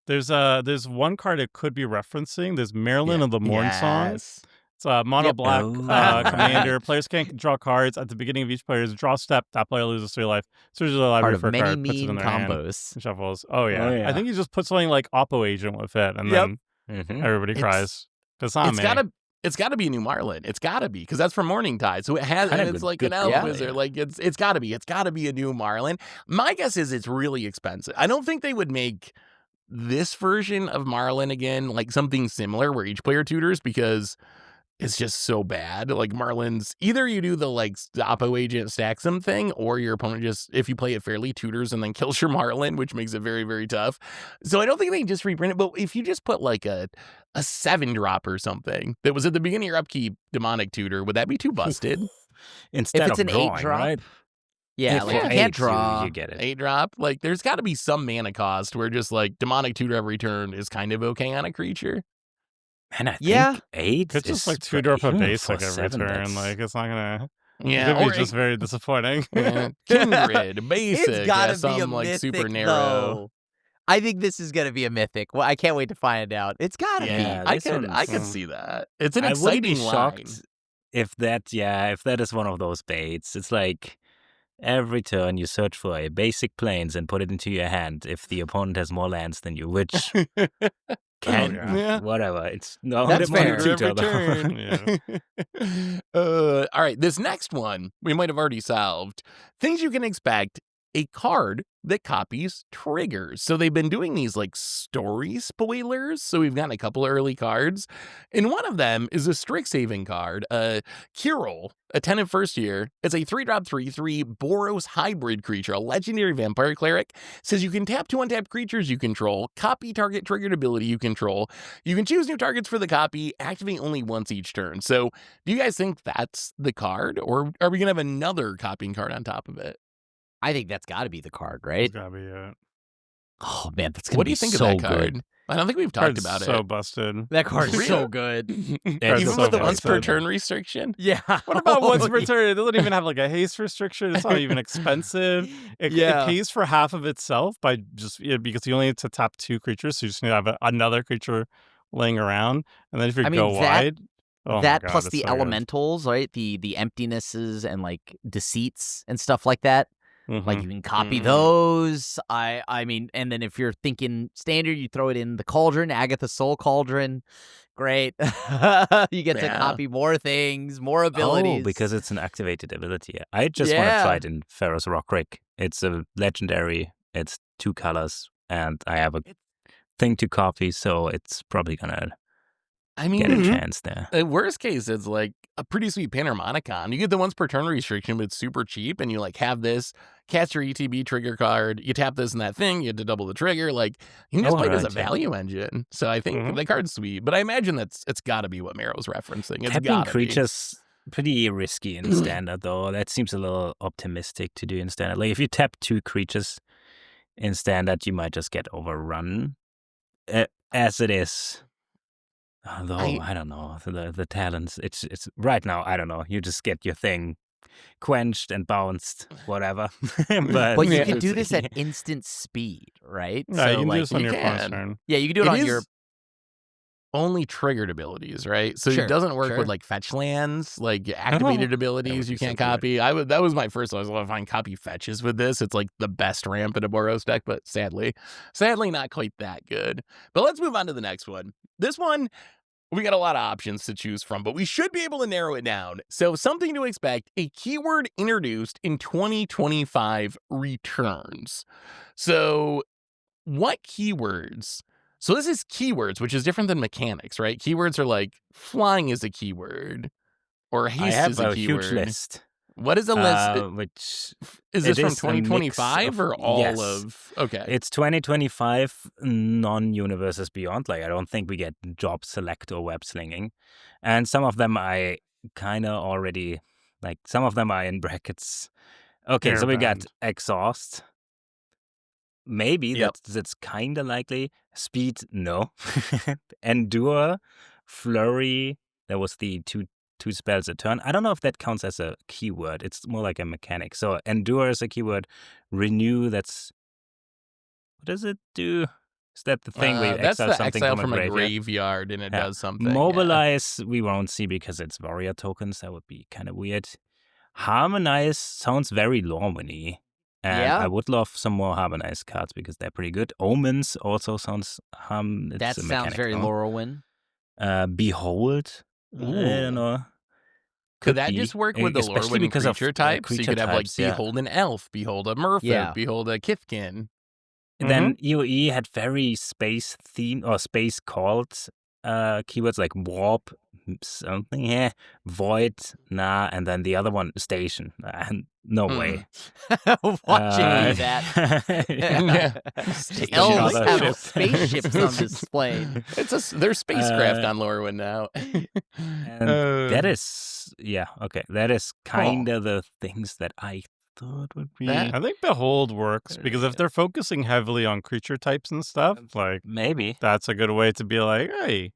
there's one card it could be referencing. There's Marilyn of the Morn Song. yes. It's a mono Yep. black Oh. commander. Players can't draw cards at the beginning of each player's draw step. That player loses 3 life. Searches the Part library of for a many card, puts it in mean their hand, combos. and shuffles. Oh yeah. Oh, yeah. I think you just put something like Oppo Agent with it, and Yep. then Mhm. everybody It's- cries. It's not It's me. gotta be a new Marlin. It's gotta be because that's from Morning Tide. So it has, Kinda and it's good- like good an elf call, wizard. yeah. Like it's gotta be a new Marlin. My guess is it's really expensive. I don't think they would make this version of Marlin again like something similar where each player tutors because it's just so bad. Like Marlin's either you do the like Oppo Agent stacks them thing, or your opponent just, if you play it fairly, tutors and then kills your Marlin, which makes it very, very tough. So I don't think they can just reprint it. But if you just put like a 7-drop or something that was at the beginning of your upkeep demonic tutor, would that be too busted? Instead it's of an drawing, 8-drop, right? Yeah, If like for you 8, can't draw. You get it. 8-drop? Like there's got to be some mana cost where just like demonic tutor every turn is kind of okay on a creature. And I Yeah. think 8 It's just is like for 2-drop a even basic for every 7, turn. that's- Like it's not gonna. Yeah, It could or be just very disappointing. Kindred, basic, It's gotta be some a like mythic, super narrow. though. I think this is gonna be a mythic. Well, I can't wait to find out. It's gotta Yeah, be. I this could one's- see that. It's an I wouldn't be exciting shocked line. if that is one of those baits. It's like every turn you search for a basic plains and put it into your hand if the opponent has more lands than you, which can yeah. whatever. It's no That's fair. Tutor every Yeah. All right, this next one we might have already solved. Things you can expect: a card that copies triggers. So they've been doing these like story spoilers. So we've gotten a couple of early cards. And one of them is a Strixhaven card, Kirill, a 10 in first year. It's a 3-drop 3/3 Boros hybrid creature, a legendary vampire cleric. Says you can tap 2 untapped creatures you control, copy target triggered ability you control. You can choose new targets for the copy, activate only once each turn. So do you guys think that's the card, or are we going to have another copying card on top of it? I think that's got to be the card, It's right? gotta be it. Oh man, that's gonna What do be you think so of that card? good. I don't think we've talked Card's about so it. busted. That card is Really? so good. That's Even so with the once per busted. turn restriction? Yeah. What about once Oh, per turn? It doesn't even have like a haste restriction. It's not even expensive. It Yeah. pays for half of itself by just because you only need to tap 2 creatures, so you just need to have another creature laying around. And then if you I mean, go that- wide, oh my that God, plus it's the so good. elementals, right? The emptinesses and like deceits and stuff like that. Like Mhm. you can copy Mhm. those. I mean, and then if you're thinking standard, you throw it in the cauldron, Agatha Soul Cauldron. Great. You get to Yeah. copy more things, more abilities. Oh, because it's an activated ability. I just want to Yeah. try it in Pharaoh's Rock Rig. It's a legendary. It's 2 colors, and I have a thing to copy, so it's probably gonna I get a mean, chance there. worst case, it's like a pretty sweet Panharmonicon. You get the once per turn restriction, but it's super cheap, and you like have this, cast your ETB trigger card, you tap this and that thing, you have to double the trigger. Like you can just Oh, play it as a right, yeah. value engine. So I think Mhm. the card's sweet, but I imagine it's got to be what Mero's referencing. It's Tapping gotta creatures pretty risky in standard, though. That seems a little optimistic to do in standard. Like if you tap 2 creatures in standard, you might just get overrun. As it is, although I don't know the talents. It's right now. I don't know. You just get your thing quenched and bounced, whatever. but But you Yeah, can do it's- this at instant speed, right? Yeah, you can do like, this on you your opponent's can. turn. yeah, you can do it It on is your only triggered abilities, right? So Sure, it doesn't work sure. with like fetch lands, like activated abilities be you so can't good. copy. That was my first. I was like, find copy fetches with this. It's like the best ramp in a Boros deck, but sadly not quite that good. But let's move on to the next one. This one, We got a lot of options to choose from, but we should be able to narrow it down. So something to expect, a keyword introduced in 2025 returns. So what keywords? So this is keywords, which is different than mechanics, right? Keywords are like flying is a keyword or I haste have is a a huge keyword. list, What is a list? which Is it this from is a mix 2025 of or all yes. of? Okay. It's 2025 non-universes beyond. Like I don't think we get job select or web slinging, and some of them I kind of already like. Some of them are in brackets. Okay, so we got Airband. exhaust. Maybe Yep. that's kind of likely. Speed, no. Endure, flurry. That was the two spells a turn. I don't know if that counts as a keyword. It's more like a mechanic. So endure is a keyword. Renew. That's what does it do? Is that the thing where you That's exile the something exile from from a a graveyard? graveyard and it Yeah. does something. Yeah. Mobilize we won't see because it's warrior tokens. That would be kind of weird. Harmonize sounds very Lorwyn-y. And Yeah. I would love some more harmonized cards because they're pretty good. Omens also sounds it's That a sounds very mechanical. Lorwyn. Behold. I don't Ooh. know. Could that be, just work with the especially Lorwyn because of, creature types? So you creature could have like types, yeah. behold an elf, behold a merfolk, Yeah. behold a kithkin. And then EOE had very space theme or space called keywords like warp, something here, void, nah, and then the other one station. No way. Watching me that. Yeah. Elves another have ship. spaceships on display. There's spacecraft on Lorwyn now. And that is, yeah, okay. That is kind of the things that I thought would be. I think Behold works because if they're focusing heavily on creature types and stuff, like Maybe. that's a good way to be like, hey,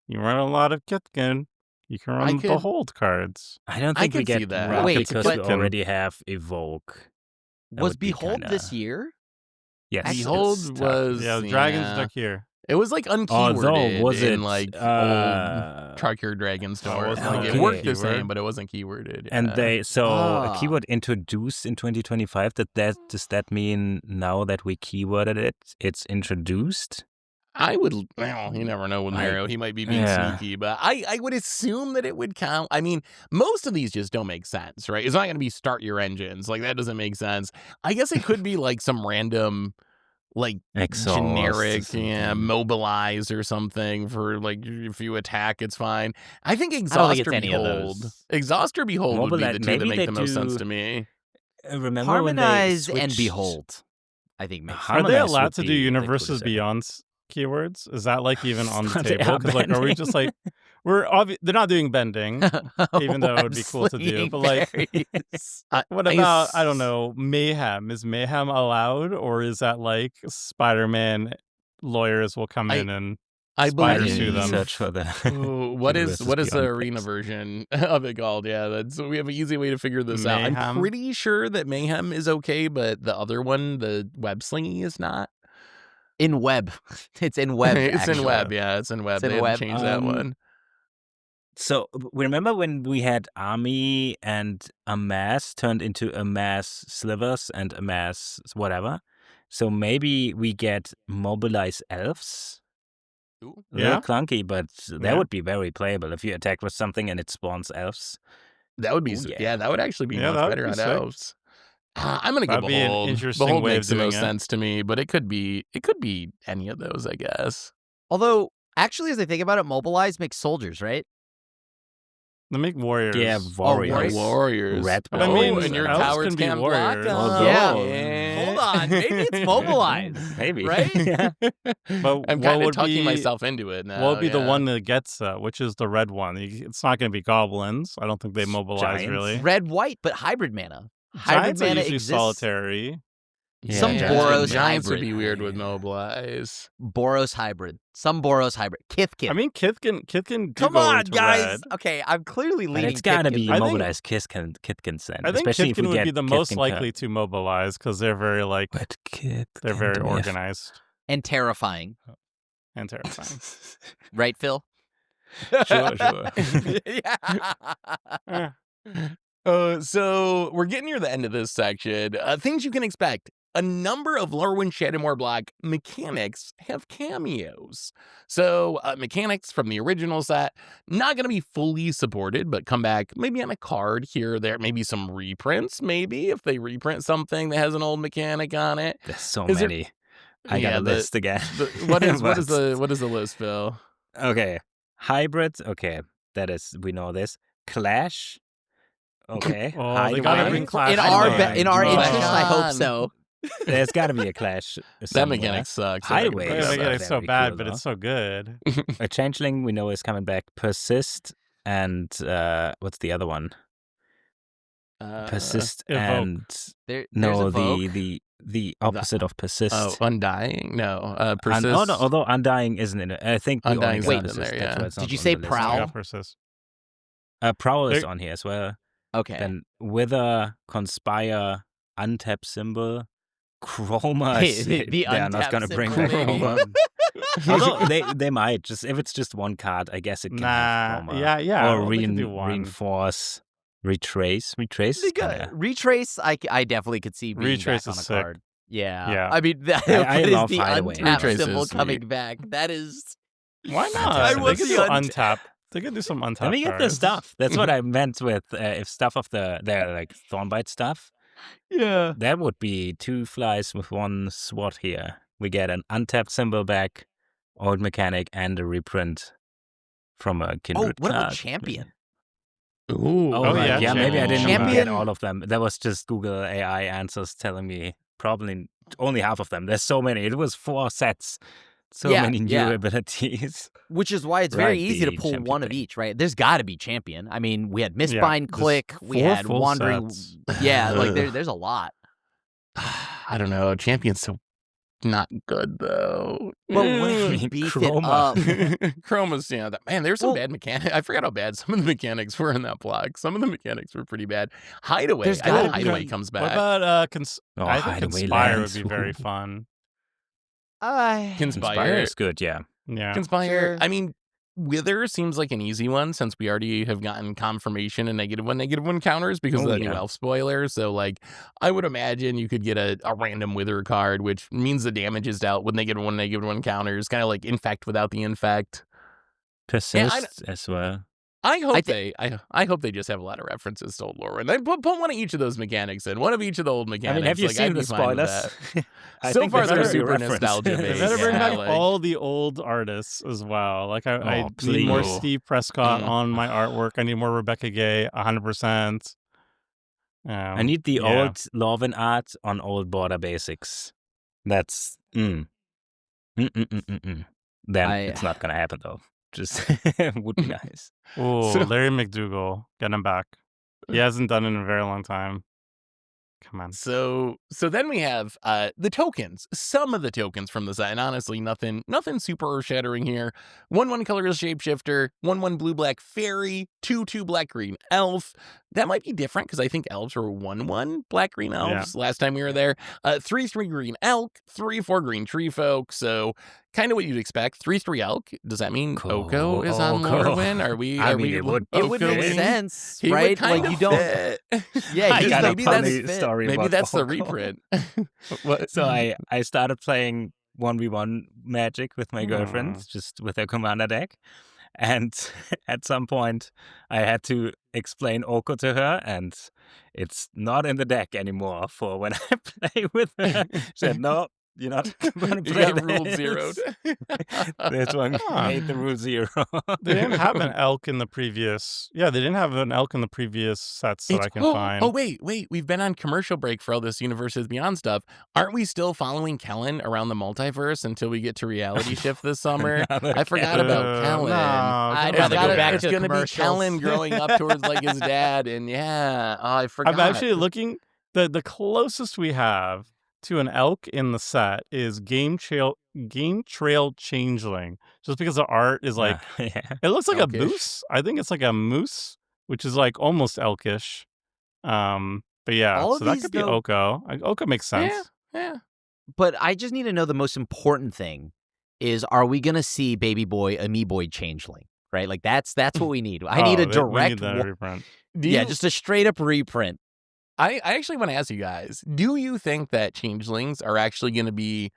you run a lot of Kitkin, you can run could- Behold cards. I don't I think we could see get that. Rock Wait, because but- we already have Evoke. That Was would be Behold kinda- this year? Yes. Behold it's tough. was Yeah, Dragon's yeah. Duck here. It was like unkeyworded Although, was in it, like old Trucker Dragonstore. wasn't Like it okay. worked the keyword. same, but it wasn't keyworded. And yeah. they a Ah. keyword introduced in 2025. Does that mean now that we keyworded it, it's introduced? I would, well, you never know with Mario. He might be being yeah. sneaky, but I would assume that it would count. I mean, most of these just don't make sense, right? It's not going to be start your engines. Like, that doesn't make sense. I guess it could be like some random, like, Exhaust or generic, something. mobilize or something for, like, if you attack, it's fine. I think I don't exhaust think or it's any of behold. those. Exhaust or behold would be Mobilize- the two that maybe make they the most sense do- to me. Remember when they Harmonize and switched- Behold, I think makes Are sense. they Harmonize allowed would to do be the universes coolest, I think. beyond keywords? Is that like even on the They table? are Because like, are we just like they're not doing bending, even though it would be cool to do. But like, what about I don't know, mayhem? Is mayhem allowed, or is that like Spider-Man lawyers will come in and I spider believe sue them? Search for the Ooh, what is universes the beyond arena text. version of it called? Yeah, so we have an easy way to figure this out. I'm Mayhem? pretty sure that Mayhem is okay, but the other one, the web slingy, is not. In web. It's in web. It's in actually. web. Yeah, it's in web. It's in They had web. to change that one. So remember when we had army and amass turned into amass slivers and amass whatever? So maybe we get mobilize elves. Ooh. A little Yeah. clunky, but that Yeah. would be very playable if you attack with something and it spawns elves. That would be Ooh, yeah. yeah. That would actually be Yeah, much that would better be on sick. elves. I'm gonna That'd go be an behold. interesting Behold way of makes the doing most it. sense to me, but it could be any of those, I guess. Although, actually, as I think about it, Mobilize makes soldiers, right? They make warriors. Yeah, warriors. Warriors. Red But I Oh, mean, and your elves cowards can be can't block warriors. 'em. Although- Yeah. Hold on, maybe it's Mobilize. Maybe. Right? Yeah. But I'm what kind of would talking be myself into it now. what would be the yeah. one that gets which is the red one? It's not going to be goblins. I don't think they mobilize Giants. really. Red, white, but hybrid mana. Hybrid Giants are mana usually exists. solitary. Some Yeah, Boros Giants would hybrid. be weird with mobilize. Boros hybrid. Some Boros hybrid. Kithkin. I mean, Kithkin do Come go on, into guys. red. Okay, I'm clearly But leading. it's gotta Kithkin. be I think- mobilized Kitkin send. I think especially if we Kithkin would get be the most Kithkin likely to mobilize because they're very like But Kithkin, they're very do we have- organized and terrifying. and terrifying. Right, Phil? Sure, sure. Yeah. Eh. So we're getting near the end of this section. Things you can expect a number of Lorwyn Shadowmoor block mechanics have cameos. So mechanics from the original set, not going to be fully supported, but come back maybe on a card here or there. Maybe some reprints, maybe, if they reprint something that has an old mechanic on it. There's so many. I got a list again. What is the list, Phil? Okay. Hybrid. Okay. We know this. Clash. Okay. They gotta bring Clash. In our interest, I hope so. There's got to be a Clash. That mechanic sucks. Hideaway. It's so bad, cool, but it's so good. A Changeling we know is coming back. Persist and what's the other one? Persist Evoke. and Evoke. the opposite of persist. Oh, Undying? No, Persist. No, although Undying isn't in it. I think we Undying's only got not in Persist. there, That's yeah. why it's not Did you on say the list. Prowl? I got Persist. Prowl is There- on here as well. Okay. Then Wither, Conspire, Untap Symbol, Chroma. The They are not untap going to bring symbol, back maybe. Chroma. Although they might. Just if it's just one card, I guess it can have Nah, Chroma. yeah. Or they could do one. Reinforce, Retrace. Retrace is kinda... Retrace, I definitely could see being Retrace back on is a sick. card. Yeah. Yeah. I mean, that I is love the Hideaway. untap Retrace symbol is coming sweet. back. That is... Why not? I They was could do the untap. They could do some untap. Let me get the cards. stuff. That's what I meant with if stuff of their like Thornbite stuff. Yeah. That would be 2 flies with 1 swat here. We get an untapped symbol back, old mechanic, and a reprint from a kindred What about card. Champion? Ooh. Oh, yeah, yeah. Maybe I didn't Champion- get all of them. That was just Google AI answers telling me probably only half of them. There's so many. It was 4 sets. So Yeah, many new yeah. abilities. Which is why it's Right, very easy to the pull champion one of thing. each, right? There's got to be Champion. I mean, we had Mistbind there's Click. We 4 had full Wandering. sets. Yeah, like there's a lot. I don't know. Champion's so not good though. But what if mean, you beef it Chroma. up? Chroma's, yeah. Man, there's some Well- bad mechanics. I forgot how bad some of the mechanics were in that block. Some of the mechanics were pretty bad. Hideaway. There's I hope gotta be- Hideaway comes back. What about I think Hideaway Conspire lands. would be very fun. Conspire. Inspire is good, yeah. Yeah. Conspire. Sure. I mean, Wither seems like an easy one since we already have gotten confirmation and -1 counters because of Oh, the new yeah. elf spoiler. So, like, I would imagine you could get a random Wither card, which means the damage is dealt with -1 counters, kind of like Infect without the Infect. Persist as well. I hope I hope they just have a lot of references to old lore, and they put one of each of those mechanics in. One of each of the old I mechanics. mean, have you like, seen I'd the be fine with spoilers? that. I So think far, there's they're gotta be a super reference. nostalgia They based. better bring Yeah, back like- all the old artists as well. Like I need more please. Steve Prescott Mm. on my artwork. I need more Rebecca Gay, 100%. I need the yeah. old Lorwyn art on old border basics. That's Then it's not gonna happen though. Just would be nice. Oh, So- Larry McDougal, get him back. He hasn't done it in a very long time. Come on. So then we have the tokens, some of the tokens from the set, and honestly, nothing super earth-shattering here. 1/1 colorless shapeshifter, 1/1 blue-black fairy, 2/2 black-green elf. That might be different because I think elves were 1/1 black-green elves last time we were there. 3/3 green elk, 3/4 green tree folk. So kind of what you'd expect. 3/3 elk. Does that mean Cool. Oko is on Oko. Lorwyn? Are we? I are mean, we it would- It would make Okay. sense, He would right? kind Like of you don't. fit. Yeah, I he's got like, a maybe funny fit. story Maybe about that's the Oko. reprint. What? So I started playing 1v1 Magic with my girlfriend, just with a commander deck. And at some point, I had to explain Oko to her, and it's not in the deck anymore for when I play with her. She said, no, you're not going to You play got rule this." zeroed. This one Huh. made the rule 0. They didn't have an elk in the previous. Yeah, they didn't have an elk in the previous sets that I can find. Oh, wait. We've been on commercial break for all this Universes Beyond stuff. Aren't we still following Kellen around the multiverse until we get to Reality Shift this summer? I forgot about Kellen. No, I'd It's rather go gotta- back it's to gonna be commercials. Kellen growing up towards like his dad, and yeah, I forgot. I'm actually looking. The closest we have to an elk in the set is Game Trail Changeling. Just because the art is like yeah. it looks like Elkish. a moose. I think it's like a moose, which is like almost elkish. But yeah, All of so that these, could be though- Oko. Oko makes sense. Yeah. But I just need to know the most important thing is: are we going to see Baby Boy, Amoeboid Changeling? Right, like that's what we need. I need a We direct, need that reprint. Do yeah, you- just a straight up reprint. I actually want to ask you guys, do you think that changelings are actually going to be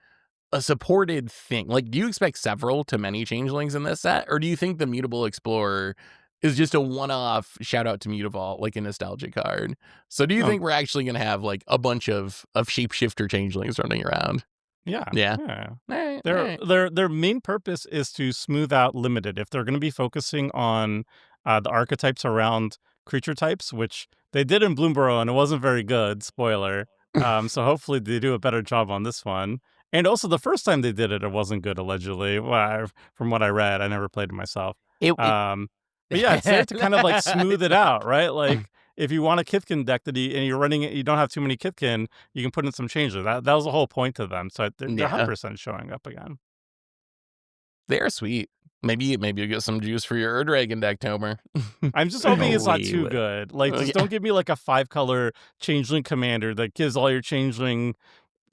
a supported thing? Like, do you expect several to many changelings in this set? Or do you think the Mutable Explorer is just a one-off shout out to Mutavault, like a nostalgia card? So do you think we're actually going to have like a bunch of shapeshifter changelings running around? Yeah. Yeah. All right. Their main purpose is to smooth out limited. If they're going to be focusing on the archetypes around creature types, which they did in Bloomborough, and it wasn't very good, spoiler. So hopefully they do a better job on this one. And also the first time they did it, it wasn't good, allegedly. Well, from what I read, I never played it myself. But yeah, it's there to kind of like smooth it out, right? Like if you want a Kithkin deck and you're running it, you don't have too many Kithkin, you can put in some changes. That was the whole point to them. So they're 100% showing up again. They're sweet. Maybe you'll get some juice for your Ur-Dragon deck, Tomer. I'm just hoping it's not too good. Like, just don't give me like a 5-color changeling commander that gives all your changeling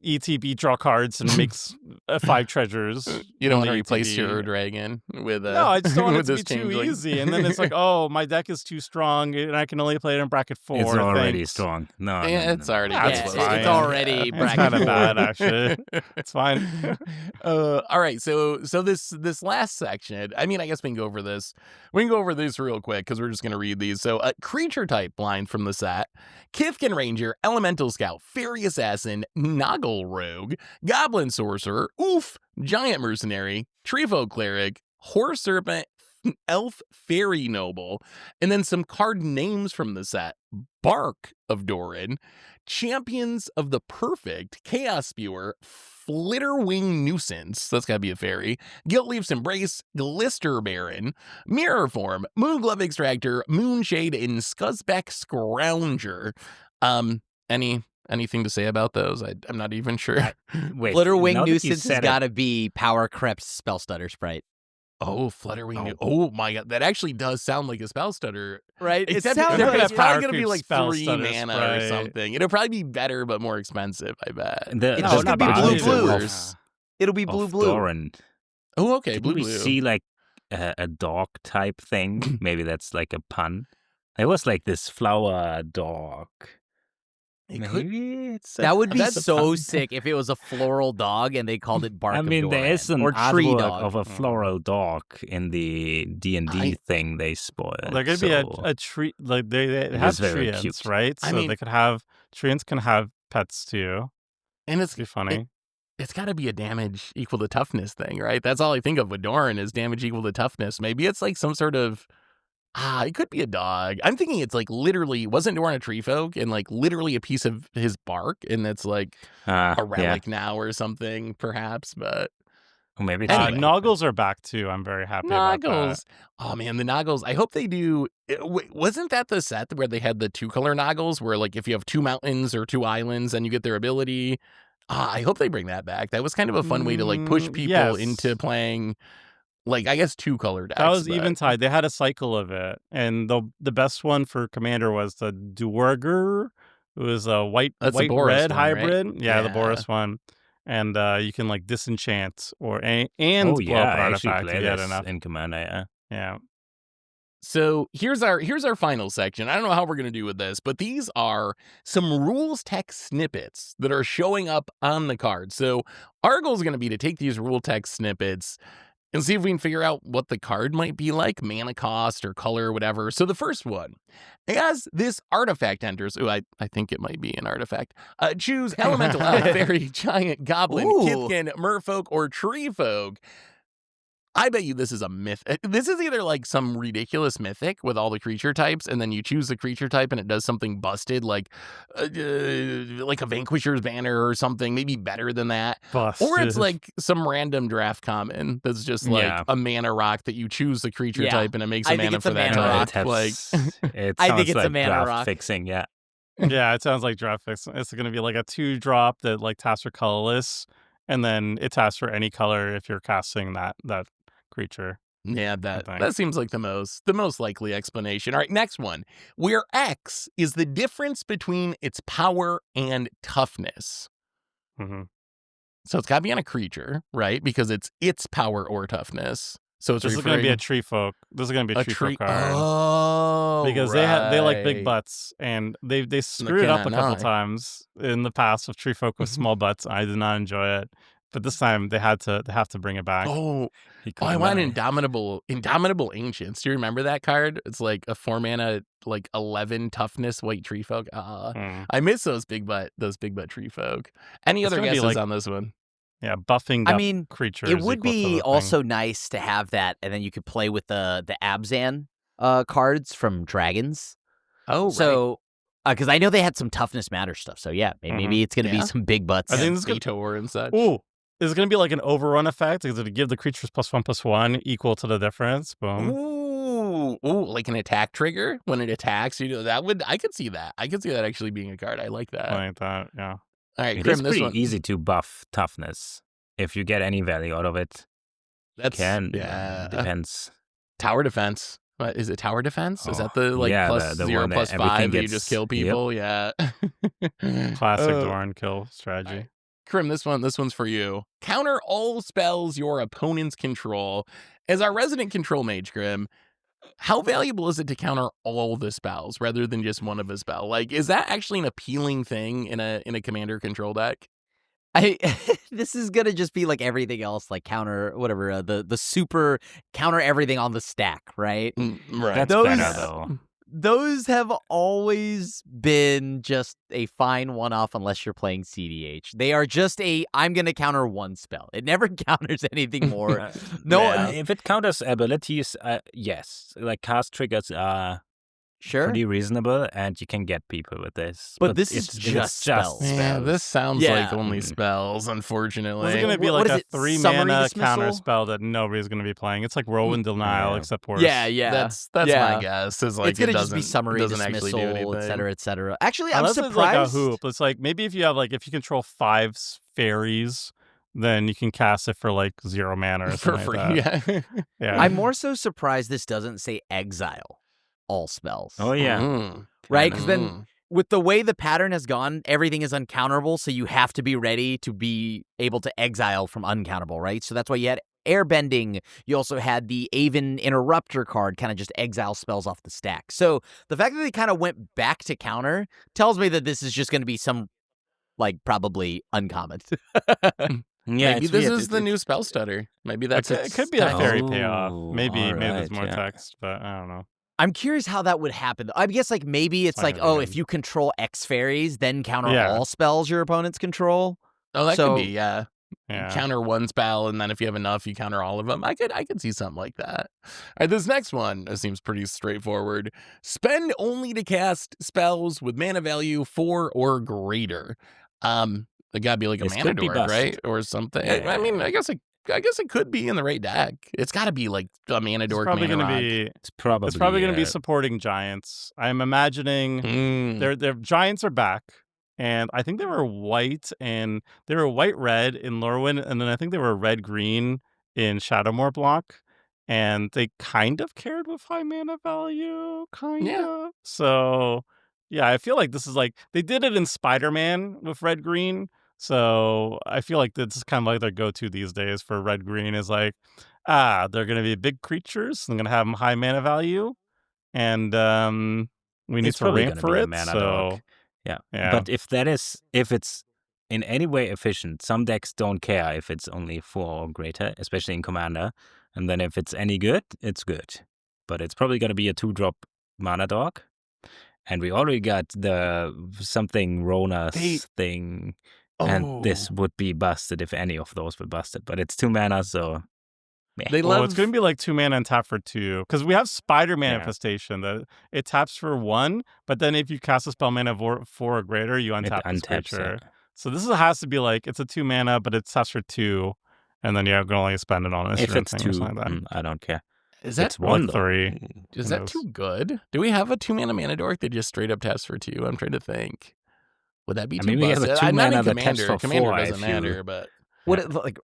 ETB draw cards and makes 5 treasures. You don't want to replace your Ur-Dragon with no, I just don't want it to be too easy. And then it's like, oh, my deck is too strong and I can only play it in bracket 4. It's already strong. No, it's already it's fine. It's already bracket 4. It's kind of bad, actually. It's fine. All right, so this last section, I mean, I guess we can go over this. We can go over this real quick because we're just going to read these. So, creature type line from the set: Kithkin Ranger, Elemental Scout, Fairy Assassin, Noggle Rogue, Goblin Sorcerer, Giant Mercenary, Treefolk Cleric, Horse Serpent, Elf Fairy Noble, and then some card names from the set: Bark of Doran, Champions of the Perfect, Chaos Spewer, Flitterwing Nuisance, that's gotta be a fairy, Guiltleaf's Embrace, Glister Baron, Mirror Form, Moonglove Extractor, Moonshade, and Scuzzback Scrounger. Anything to say about those? I'm not even sure. Wait, Flitterwing Nuisance has got to be Power Crept Spell Stutter Sprite. Oh, Flutterwing. Oh my god, that actually does sound like a spell stutter. Right? It's sounds probably like going to be like 3 stutter mana sprite. or something. It'll probably be better, but more expensive, I bet. It's just going to be blue-blue. It'll be blue-blue. Doran. Oh, okay, Did blue-blue. we see like a dog type thing? Maybe that's like a pun. It was like this flower dog. That would be so sick if it was a floral dog and they called it Bark of Doran. there is an or tree artwork dog. of a floral dog in the D&D thing they spoiled. They're going to be a tree. Like they have treants, right? So they could have treants can have pets too. And it's be funny. It's got to be a damage equal to toughness thing, right? That's all I think of with Doran is damage equal to toughness. Maybe it's like some sort of it could be a dog. I'm thinking it's like literally, wasn't Doran a tree folk and like literally a piece of his bark and it's like a relic now or something, perhaps, but maybe anyway. Noggles are back too. I'm very happy about that. Oh man, the Noggles. I hope they do. Wasn't that the set where they had the 2-color Noggles where like if you have 2 mountains or 2 islands and you get their ability? I hope they bring that back. That was kind of a fun way to like push people into playing like, I guess 2-color decks. That was Eventide. They had a cycle of it. And the best one for Commander was the Duergar. It was a white-red hybrid. Right? Yeah, the Boris one. And you can like disenchant and blow up an artifact to get enough. In Commander, yeah. So here's our final section. I don't know how we're going to do with this, but these are some rules text snippets that are showing up on the card. So our goal is going to be to take these rule text snippets and see if we can figure out what the card might be like, mana cost or color or whatever. So the first one, as this artifact enters, I think it might be an artifact, choose Elemental, Elf, Fairy, Giant, Goblin, Kithkin, Merfolk, or Treefolk. I bet you this is a myth. This is either like some ridiculous mythic with all the creature types, and then you choose the creature type and it does something busted, like a Vanquisher's Banner or something, maybe better than that. Busted. Or it's like some random draft common that's just like a mana rock that you choose the creature type and it makes a mana for that type. I think it's a mana rock. Fixing, yeah. Yeah, it sounds like draft fixing. It's going to be like a 2-drop that like taps for colorless, and then it taps for any color if you're casting that creature. Yeah, that seems like the most likely explanation. All right, next one. Where X is the difference between its power and toughness. Mm-hmm. So it's got to be on a creature, right? Because it's its power or toughness. So it's This is going to be a tree folk. This is going to be a tree folk card. Oh, because they like big butts, and they screwed it up a couple times in the past with tree folk with small butts. I did not enjoy it, but this time they have to bring it back. I want Indomitable Ancients. Do you remember that card? It's like a 4-mana, like 11 toughness white tree folk. I miss those big butt tree folk. Any other guesses on this one? Yeah, buffing creatures. It would be also nice to have that, and then you could play with the Abzan cards from Dragons. So, because I know they had some toughness matter stuff. So yeah, maybe it's going to be some big butts. I think this is and such. Ooh, is it going to be like an overrun effect? Is it to give the creatures +1/+1 equal to the difference? Boom. Ooh, like an attack trigger when it attacks. That would I could see that. I could see that actually being a card. I like that. Yeah. All right, it Grim, is this pretty one. easy to buff toughness if you get any value out of it. Depends. Tower defense. What is it? Tower defense? Is that the the 0 one that +5 that you just kill people? Yep. Yeah. Classic Doran kill strategy. Right. Krim, this one's for you. Counter all spells your opponents control. As our resident control mage, Grim, how valuable is it to counter all the spells rather than just one of a spell? Like, is that actually an appealing thing in a commander control deck? This is gonna just be like everything else, like counter whatever the super counter everything on the stack, right? Right. That's better though. Those have always been just a fine one-off unless you're playing CDH. They are just I'm going to counter one spell. It never counters anything more. If it counters abilities, yes. Like cast triggers are pretty reasonable, and you can get people with this. But this is just spells. Yeah, this sounds like only spells, unfortunately. It's going to be like a 3-mana counter spell that nobody's going to be playing. It's like Rowan Denial, except worse. Yeah. That's my guess. Is like it's going to just be summary dismissal, et cetera. Actually, I'm surprised. It's like a hoop. It's like maybe if you have if you control 5 fairies, then you can cast it for like 0 mana or something for free. Like that. Yeah. I'm more so surprised this doesn't say exile all spells. Oh yeah. Right? Because then with the way the pattern has gone, everything is uncounterable, so you have to be ready to be able to exile from uncountable, right? So that's why you had airbending. You also had the Aven Interrupter card, kind of just exile spells off the stack. So the fact that they kind of went back to counter tells me that this is just going to be some, probably uncommon. Yeah, maybe this is the new spell stutter. Maybe that's it. Could be a fairy payoff. Maybe there's more text, but I don't know. I'm curious how that would happen. I guess maybe it's if you control X fairies, then counter all spells your opponents control. Oh, that could be, yeah. Counter one spell, and then if you have enough, you counter all of them. I could see something like that. All right, this next one seems pretty straightforward. Spend only to cast spells with mana value 4 or greater. It gotta be like a mana dork, right, or something. Yeah. I mean, I guess it could be in the right deck. It's got to be like a mana dork. It's probably going to be supporting giants. I'm imagining their giants are back, and I think they were white and they were white-red in Lorwyn, and then I think they were red-green in Shadowmoor block, and they kind of cared with high mana value, kind of. So yeah, I feel like this is they did it in Spider-Man with red-green. So I feel like this is kind of like their go-to these days for red-green is they're going to be big creatures. I'm going to have them high mana value, and we need to ramp for it. So yeah. But if it's in any way efficient, some decks don't care if it's only 4 or greater, especially in Commander. And then if it's any good, it's good. But it's probably going to be a 2-drop mana dog. And we already got the something Rona's thing. And this would be busted if any of those were busted. But it's 2 mana, so... It's going to be like 2 mana and tap for 2. Because we have Spider Manifestation that it taps for 1, but then if you cast a spell mana 4 or greater, you untap this creature. Yeah. So this has to be it's a 2 mana, but it taps for 2, and then you're going to only spend it on a if it's 2, like that. I don't care. Is that 1 3? Is that too good? Do we have a 2 mana dork that just straight up taps for 2? I'm trying to think. Would that be too busted? We have a 2 mana that taps for 4. Commander doesn't matter, but...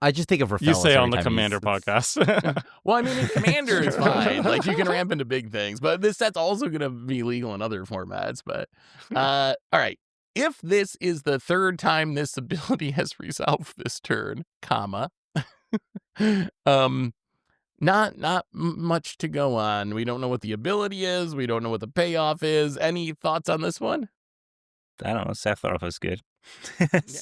I just think of Rafael. You say on the Commander podcast. Well, I mean, in Commander, it's fine. You can ramp into big things, but this set's also going to be legal in other formats. But all right, if this is the 3rd time this ability has resolved this turn, Not much to go on. We don't know what the ability is. We don't know what the payoff is. Any thoughts on this one? I don't know. Sephiroth is good.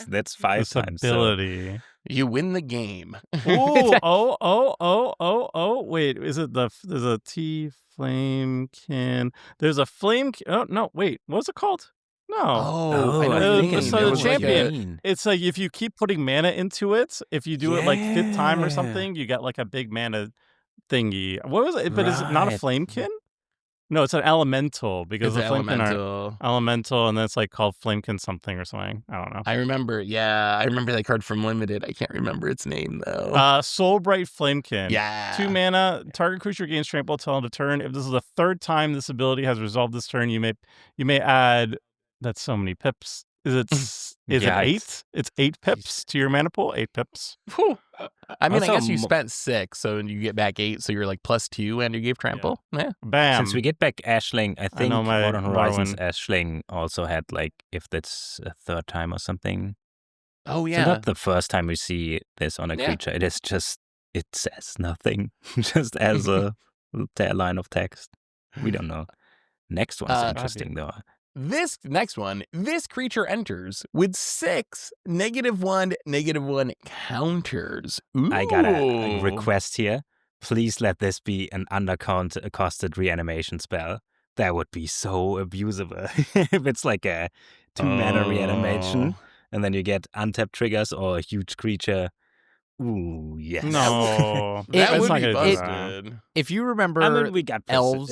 That's 5 This times. ability. You win the game. Ooh, oh. Wait, is it there's a T Flamekin. There's a flame. Oh, no, wait. What's it called? No. Oh, I know I what you think mean. so It the was like champion. It's like if you keep putting mana into it, if you do it like 5th time or something, you get like a big mana thingy. What was it? But is it not a Right. flamekin? No, it's an elemental because It's the flamekin are elemental. elemental, and then it's like called flamekin something or something. I don't know. I remember that card from Limited. I can't remember its name though. Soulbright Flamekin. Yeah. 2 mana, target creature gains trample till end of turn. If this is the 3rd time this ability has resolved this turn, you may add. That's so many pips. Is it 8? It's 8 pips to your mana pool. 8 pips. Whew. I mean, I Also, guess you spent 6, so you get back 8, so you're like +2, and you gave trample. Yeah. Bam. Since we get back Ashling, I think know my Modern Horizons Lorwyn. Ashling also had like if that's a 3rd time or something. Oh So yeah. not the first time we see this on a Yeah. creature. It is just it says nothing, just as a line of text. We don't know. Next one's interesting though. This next one, this creature enters with 6 -1/-1 counters. Ooh. I got a request here. Please let this be an costed reanimation spell. That would be so abusable. If it's like a 2 mana reanimation, and then you get untapped triggers or a huge creature. Ooh, yes. No. That It's would not be gonna do that. busted. If you remember, And then we got elves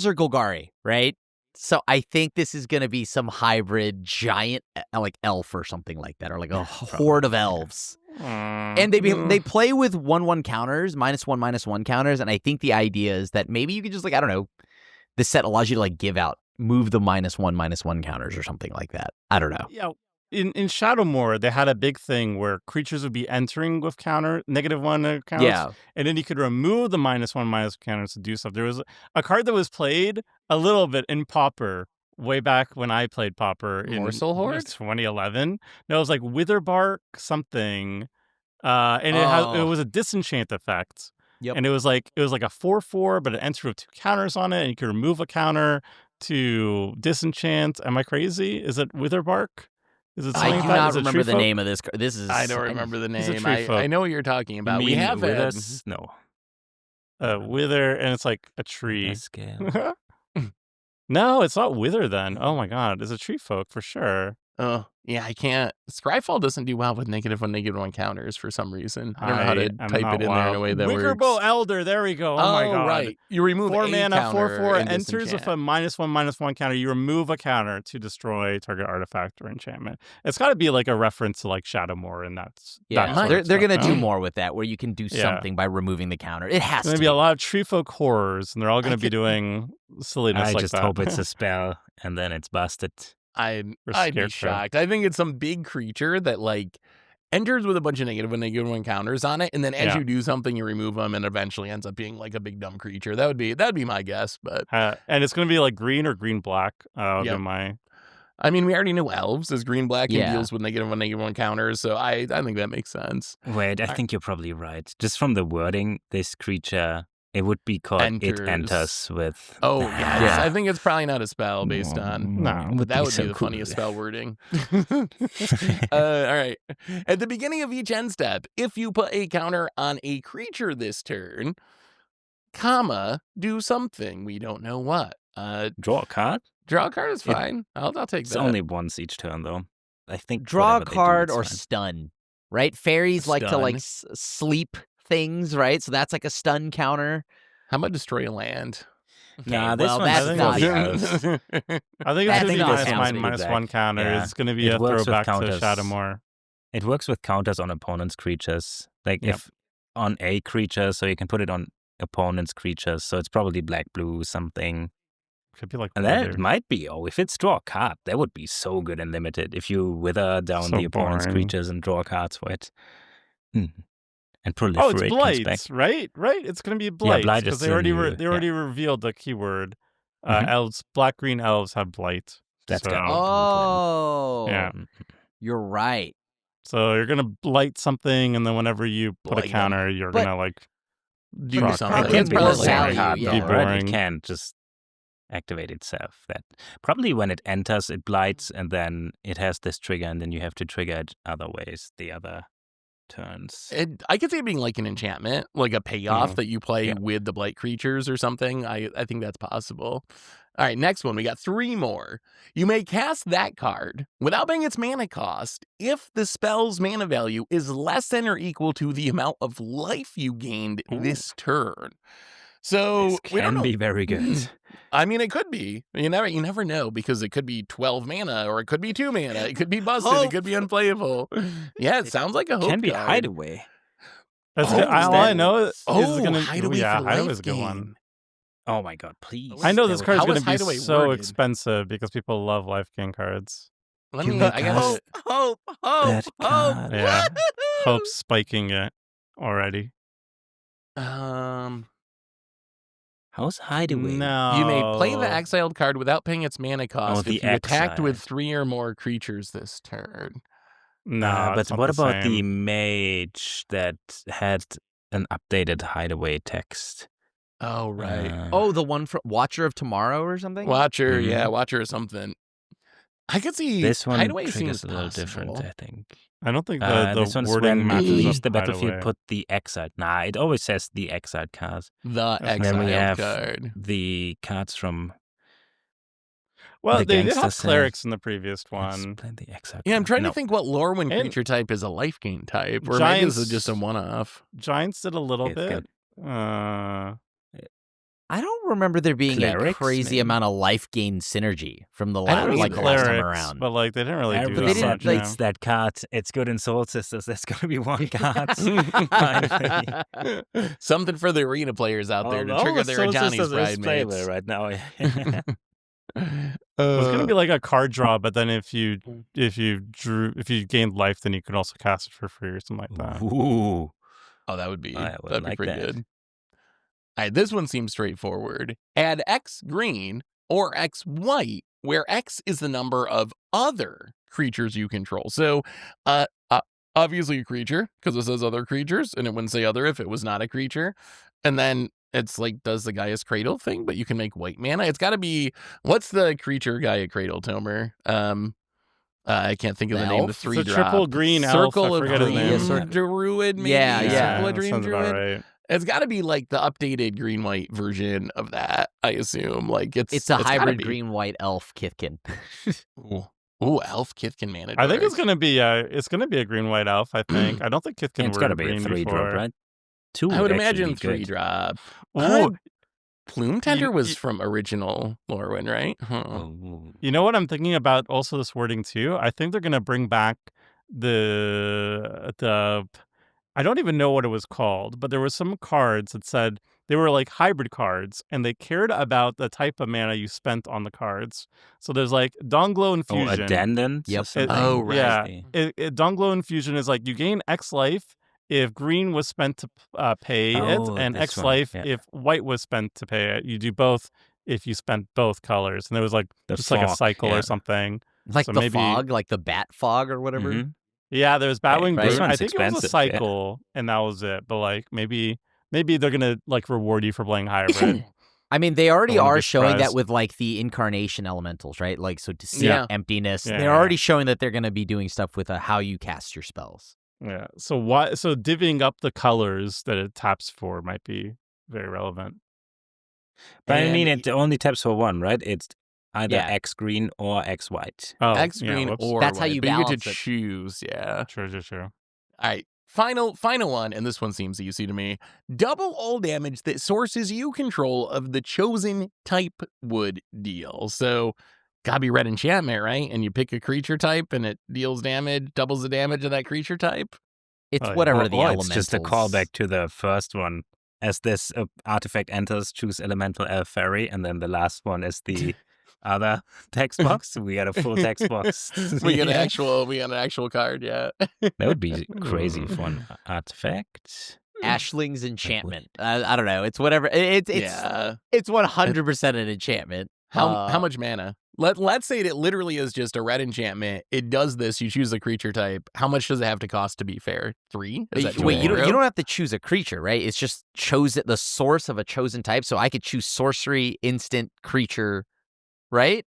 are Golgari, right? So I think this is going to be some hybrid giant like elf or something like that, or like a horde of elves. And they play with 1/1 counters, -1/-1 counters, and I think the idea is that maybe you could just like, I don't know, this set allows you to like move the -1/-1 counters or something like that. I don't know. Yeah. In Shadowmoor, they had a big thing where creatures would be entering with -1 counters. Yeah. And then you could remove the -1/-1 counters to do stuff. There was a card that was played a little bit in Pauper way back when I played Pauper in Morsel Horde? 2011. No, it was like Witherbark something. And it was a disenchant effect. Yep. And it was like a 4/4, but it entered with 2 counters on it, and you could remove a counter to disenchant. Am I crazy? Is it Witherbark? Is it something I like do that? not Is it remember the Treefolk? name of this card. I don't remember the It's a name. tree folk. I know what you're talking about. You We mean have with had us? No. Wither, and it's like a tree. Scale. No, it's not Wither then. Oh my god, it's a tree folk for sure. Oh, yeah, I can't. Scryfall doesn't do well with -1/-1 counters for some reason. I don't know how to I'm type not it in there in a way that Wickerbow works. Elder, there we go. Oh my god. Right. You remove 4 a mana, counter 4/4 and enters with a disenchant. -1/-1 counter. You remove a counter to destroy target artifact or enchantment. It's got to be like a reference to like Shadowmoor and that's Yeah, sort they're of going to stuff, do no? more with that, where you can do something by removing the counter. It has There's going to to be a lot of treefolk horrors, and they're all going to be doing silliness I like just that. hope it's a spell and then it's busted. I'd Scarecrow. be shocked. I think it's some big creature that like enters with a bunch of -1/-1 counters on it, and then as Yeah. you do something, you remove them, and eventually ends up being like a big dumb creature. That'd be my guess. But And it's going to be like green or green-black. Yep. My I mean, we already knew elves as green-black and Yeah. deals with -1/-1 counters, so I think that makes sense. Wait, I think you're probably right. Just from the wording, this creature, it would be called Enters. It Enters with... Oh yes, Yeah. I think it's probably not a spell based on. No, But that would so be the cool. funniest spell wording. All right. At the beginning of each end step, if you put a counter on a creature this turn, do something. We don't know what. Draw a card? Draw a card is fine. I'll take It's that. only once each turn, though. I think Draw a whatever they do, card it's or fine. stun, right? Fairies like to like sleep things, right? So that's like a stun counter. How about destroy a land? Nah, this well, one's that's for not- the elves. I think it's That's going to be not minus sounds -1 pretty -1 black. counter. Yeah. It's going to be It a works with throwback to counters. Shadowmoor. It works with counters on opponents' creatures. Like Yep. if on a creature, so you can put it on opponent's creatures. So it's probably black-blue something. Could be like And Wither. that might be, if it's draw a card, that would be so good and limited. If you wither down So the opponent's boring. creatures and draw cards for it. And proliferate Oh, it's comes blight, back. right? Right? It's going to be blight blight because is they the already new- they already revealed the keyword. Mhm. Elves, black-green elves have blight. That's so, got me. Oh, Yeah. You're right. So you're going to blight something, and then whenever you put Blight a 'em. counter, you're But- going to like do Truck. something. It can It's be probably the less same value, card, yeah. though, right? Boring. It can't just activate itself. That probably when it enters, it blights, and then it has this trigger, and then you have to trigger it other ways, the other turns. I could see it being like an enchantment, like a payoff that you play Yeah. with the blight creatures or something. I think that's possible. All right, next one. We got 3 more. You may cast that card without paying its mana cost if the spell's mana value is less than or equal to the amount of life you gained this turn. So This we don't can know. be very good. I mean, it could be. You never know, because it could be 12 mana, or it could be 2 mana. It could be busted. It could be unplayable. Yeah, it sounds like a hope Can be card. hideaway. That's Oh, good. is All that- I know is gonna Hideaway yeah, for Hideaway life is a good one. gain. Oh my god, please. I know That this would- card's How going is to be Hideaway so worded? expensive because people love life gain cards. Let Can me. we I gotta. Hope. That card. Yeah. Hope's spiking it already. How's hideaway? No. You may play the exiled card without paying its mana cost the if you attacked with exiled. 3 or more creatures this turn. No, but it's not what the about the same. mage that had an updated hideaway text? Oh, right. Oh, the one from Watcher of Tomorrow or something? Watcher, Mhm. yeah, Watcher or something. I could see This one Hideaway triggers seems a little different, possible. I think. I don't think This the one is wording when matches leaves up the battlefield, Hideaway. put the exiled. Nah, it always says the exiled cards. The That's And then we exiled have card. the cards from Well, the they did gangster have says- clearix in the previous Let's one. play the exiled Yeah, I'm card. trying No. to think what Lorwyn And- creature type is a life gain type, or maybe this is just a Giants- one-off. Giants did a little It's bit. I don't remember there being a Clerics, crazy maybe? amount of life gain synergy from the I don't last, like either. the last time Clerics, around. but like they didn't really do Every they that didn't, much. like, it's that card. It's good in Soul Sisters. There's going to be one card. Finally. Something for the arena players out there to Although trigger their Soul Johnny's Sisters is playable bridemates. right now. It was gonna be like a card draw, but then if you gained life, then you could also cast it for free or something like that. Ooh. Oh, that would be I would that'd be like pretty that. good. All right, this one seems straightforward. Add X green or X white, where X is the number of other creatures you control. So, obviously a creature, because it says other creatures, and it wouldn't say other if it was not a creature. And then it's like, does the Gaia's Cradle thing, but you can make white mana. It's got to be, what's the creature Gaia Cradle, Tomer? I can't think of the name. The Elf? 3 It's a drop. triple green elf. Circle I of forget his Dream name. Circle- Druid, maybe? Yeah, Circle yeah. of that Dream sounds about Druid. right. It's got to be like the updated green-white version of that, I assume. Like it's a gotta hybrid be. green-white elf Kithkin. Ooh, Elf Kithkin mana. I think it's George. gonna be a green white elf. I think. I don't think Kithkin It's were got to be a green 3 before. drop, right? 2 I would actually imagine be 3 good. drop. Ooh, Plume Tender You- was you- from original Lorwyn, right? Huh. Oh. you know what I'm thinking about? Also, this wording too. I think they're gonna bring back the. I don't even know what it was called, but there were some cards that said they were like hybrid cards, and they cared about the type of mana you spent on the cards. So there's like Donglow Oh, Infusion. addendums or Yep. something? Oh, right. Yeah. Okay. Donglow Infusion is like you gain X life if green was spent to pay Oh, it, and this X one, life yeah. if white was spent to pay it. You do both if you spent both colors. And there was like The just like a fog, cycle yeah. or something. Like So the maybe- fog, like the bat fog or whatever. Mhm. Yeah, there was Batwing right. Brute. I This think one's it was a expensive, yeah. cycle, and that was it. But like maybe they're gonna like reward you for playing hybrid. I mean, they already I wouldn't are be showing that surprised. with like the incarnation elementals, right? Like, so to see Yeah. emptiness, Yeah, they're yeah. already showing that they're going to be doing stuff with how you cast your spells. Yeah. So divvying up the colors that it taps for might be very relevant. But I mean, And it only taps for one, right? It's either Yeah. X green or X white. Oh, X yeah, green whoops. or That's how white, you but you get balance to it. choose. Yeah. True. All right. Final one, and this one seems easy to me. Double all damage that sources you control of the chosen type would deal. So, gotta be red enchantment, right? And you pick a creature type, and it deals damage, doubles the damage of that creature type. It's Oh, yeah. whatever Or the it's elementals. just a callback to the first one. As this artifact enters, choose elemental elf fairy, and then the last one is the other text box. We got a full text box. We get Yeah. an actual card. Yeah. That would be crazy fun artifact. Ashling's enchantment. I don't know. It's whatever. It's yeah. it's 100% an enchantment. How much mana? Let's say it literally is just a red enchantment. It does this. You choose a creature type. How much does it have to cost to be fair? 3? Is that Wait, you don't have to choose a creature, right? It's just the source of a chosen type. So I could choose sorcery, instant, creature, right?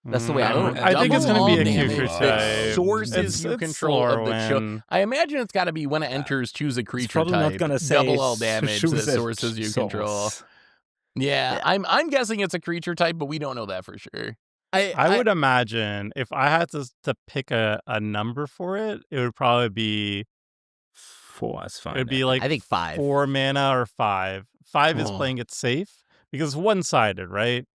That's the way I think it's going to be a creature type. Sources you control of the show. I imagine it's got to be when it enters, choose a creature type. Not gonna say double all damage that sources you control. Yeah, I'm guessing it's a creature type, but we don't know that for sure. I would imagine if I had to pick a number for it, it would probably be 4. Is fine. It would be like I think 5. 4 mana or 5. 5 is playing it safe because it's one-sided, right?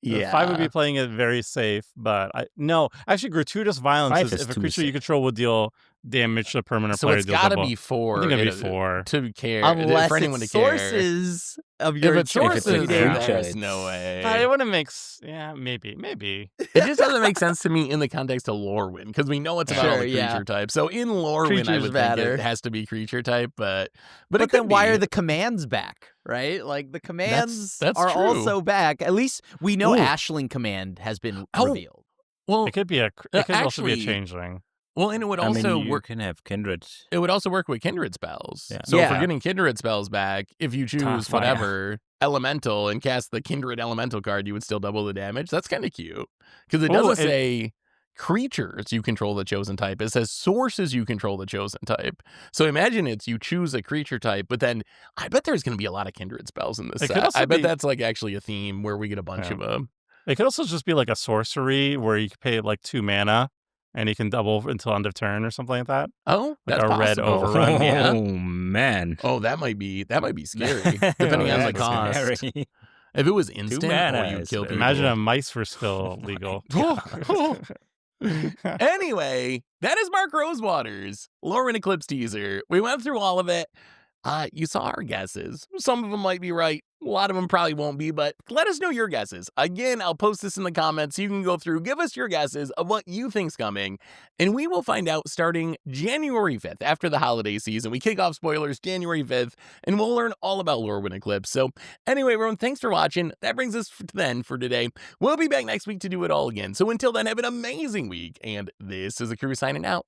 Yeah. 5 would be playing it very safe, but no. Actually, gratuitous violence is if a creature you control will deal damage to a permanent player. So it's got to be 4. I think it'd be 4 to care. Unless for anyone it's to care. sources of your if it's sources, damage. there's no way. It wouldn't make. Yeah, maybe. It just doesn't make sense to me in the context of Lorwyn because we know it's about all the creature type. So in Lorwyn, I would think it has to be creature type, but then why are the commands back? Right, like the commands that's are true. also back. At least we know Ashling command has been revealed. Well, it could be it could also be a changeling. Well, and it would also work. Can have kindred. It would also work with kindred spells. Yeah. So if we're getting kindred spells back, if you choose whatever elemental and cast the kindred elemental card, you would still double the damage. That's kind of cute because it doesn't say creatures you control the chosen type. It says sources you control the chosen type. So imagine it's you choose a creature type, but then I bet there's going to be a lot of kindred spells in this set. I bet that's like actually a theme where we get a bunch of them. It could also just be like a sorcery where you could pay like 2 mana and you can double until end of turn or something like that. Oh, like that's a red possible. overrun. Oh man. Oh, that might be scary depending on the cost. Scary. If it was instant, mana or you kill people. Imagine if mice were still legal. Anyway, that is Mark Rosewater's Lorwyn Eclipsed teaser. We went through all of it. You saw our guesses. Some of them might be right. A lot of them probably won't be, but let us know your guesses. Again, I'll post this in the comments. You can go through, give us your guesses of what you think's coming, and we will find out starting January 5th after the holiday season. We kick off spoilers January 5th, and we'll learn all about Lorwyn Eclipsed. So anyway, everyone, thanks for watching. That brings us then for today. We'll be back next week to do it all again. So until then, have an amazing week, and this is the crew signing out.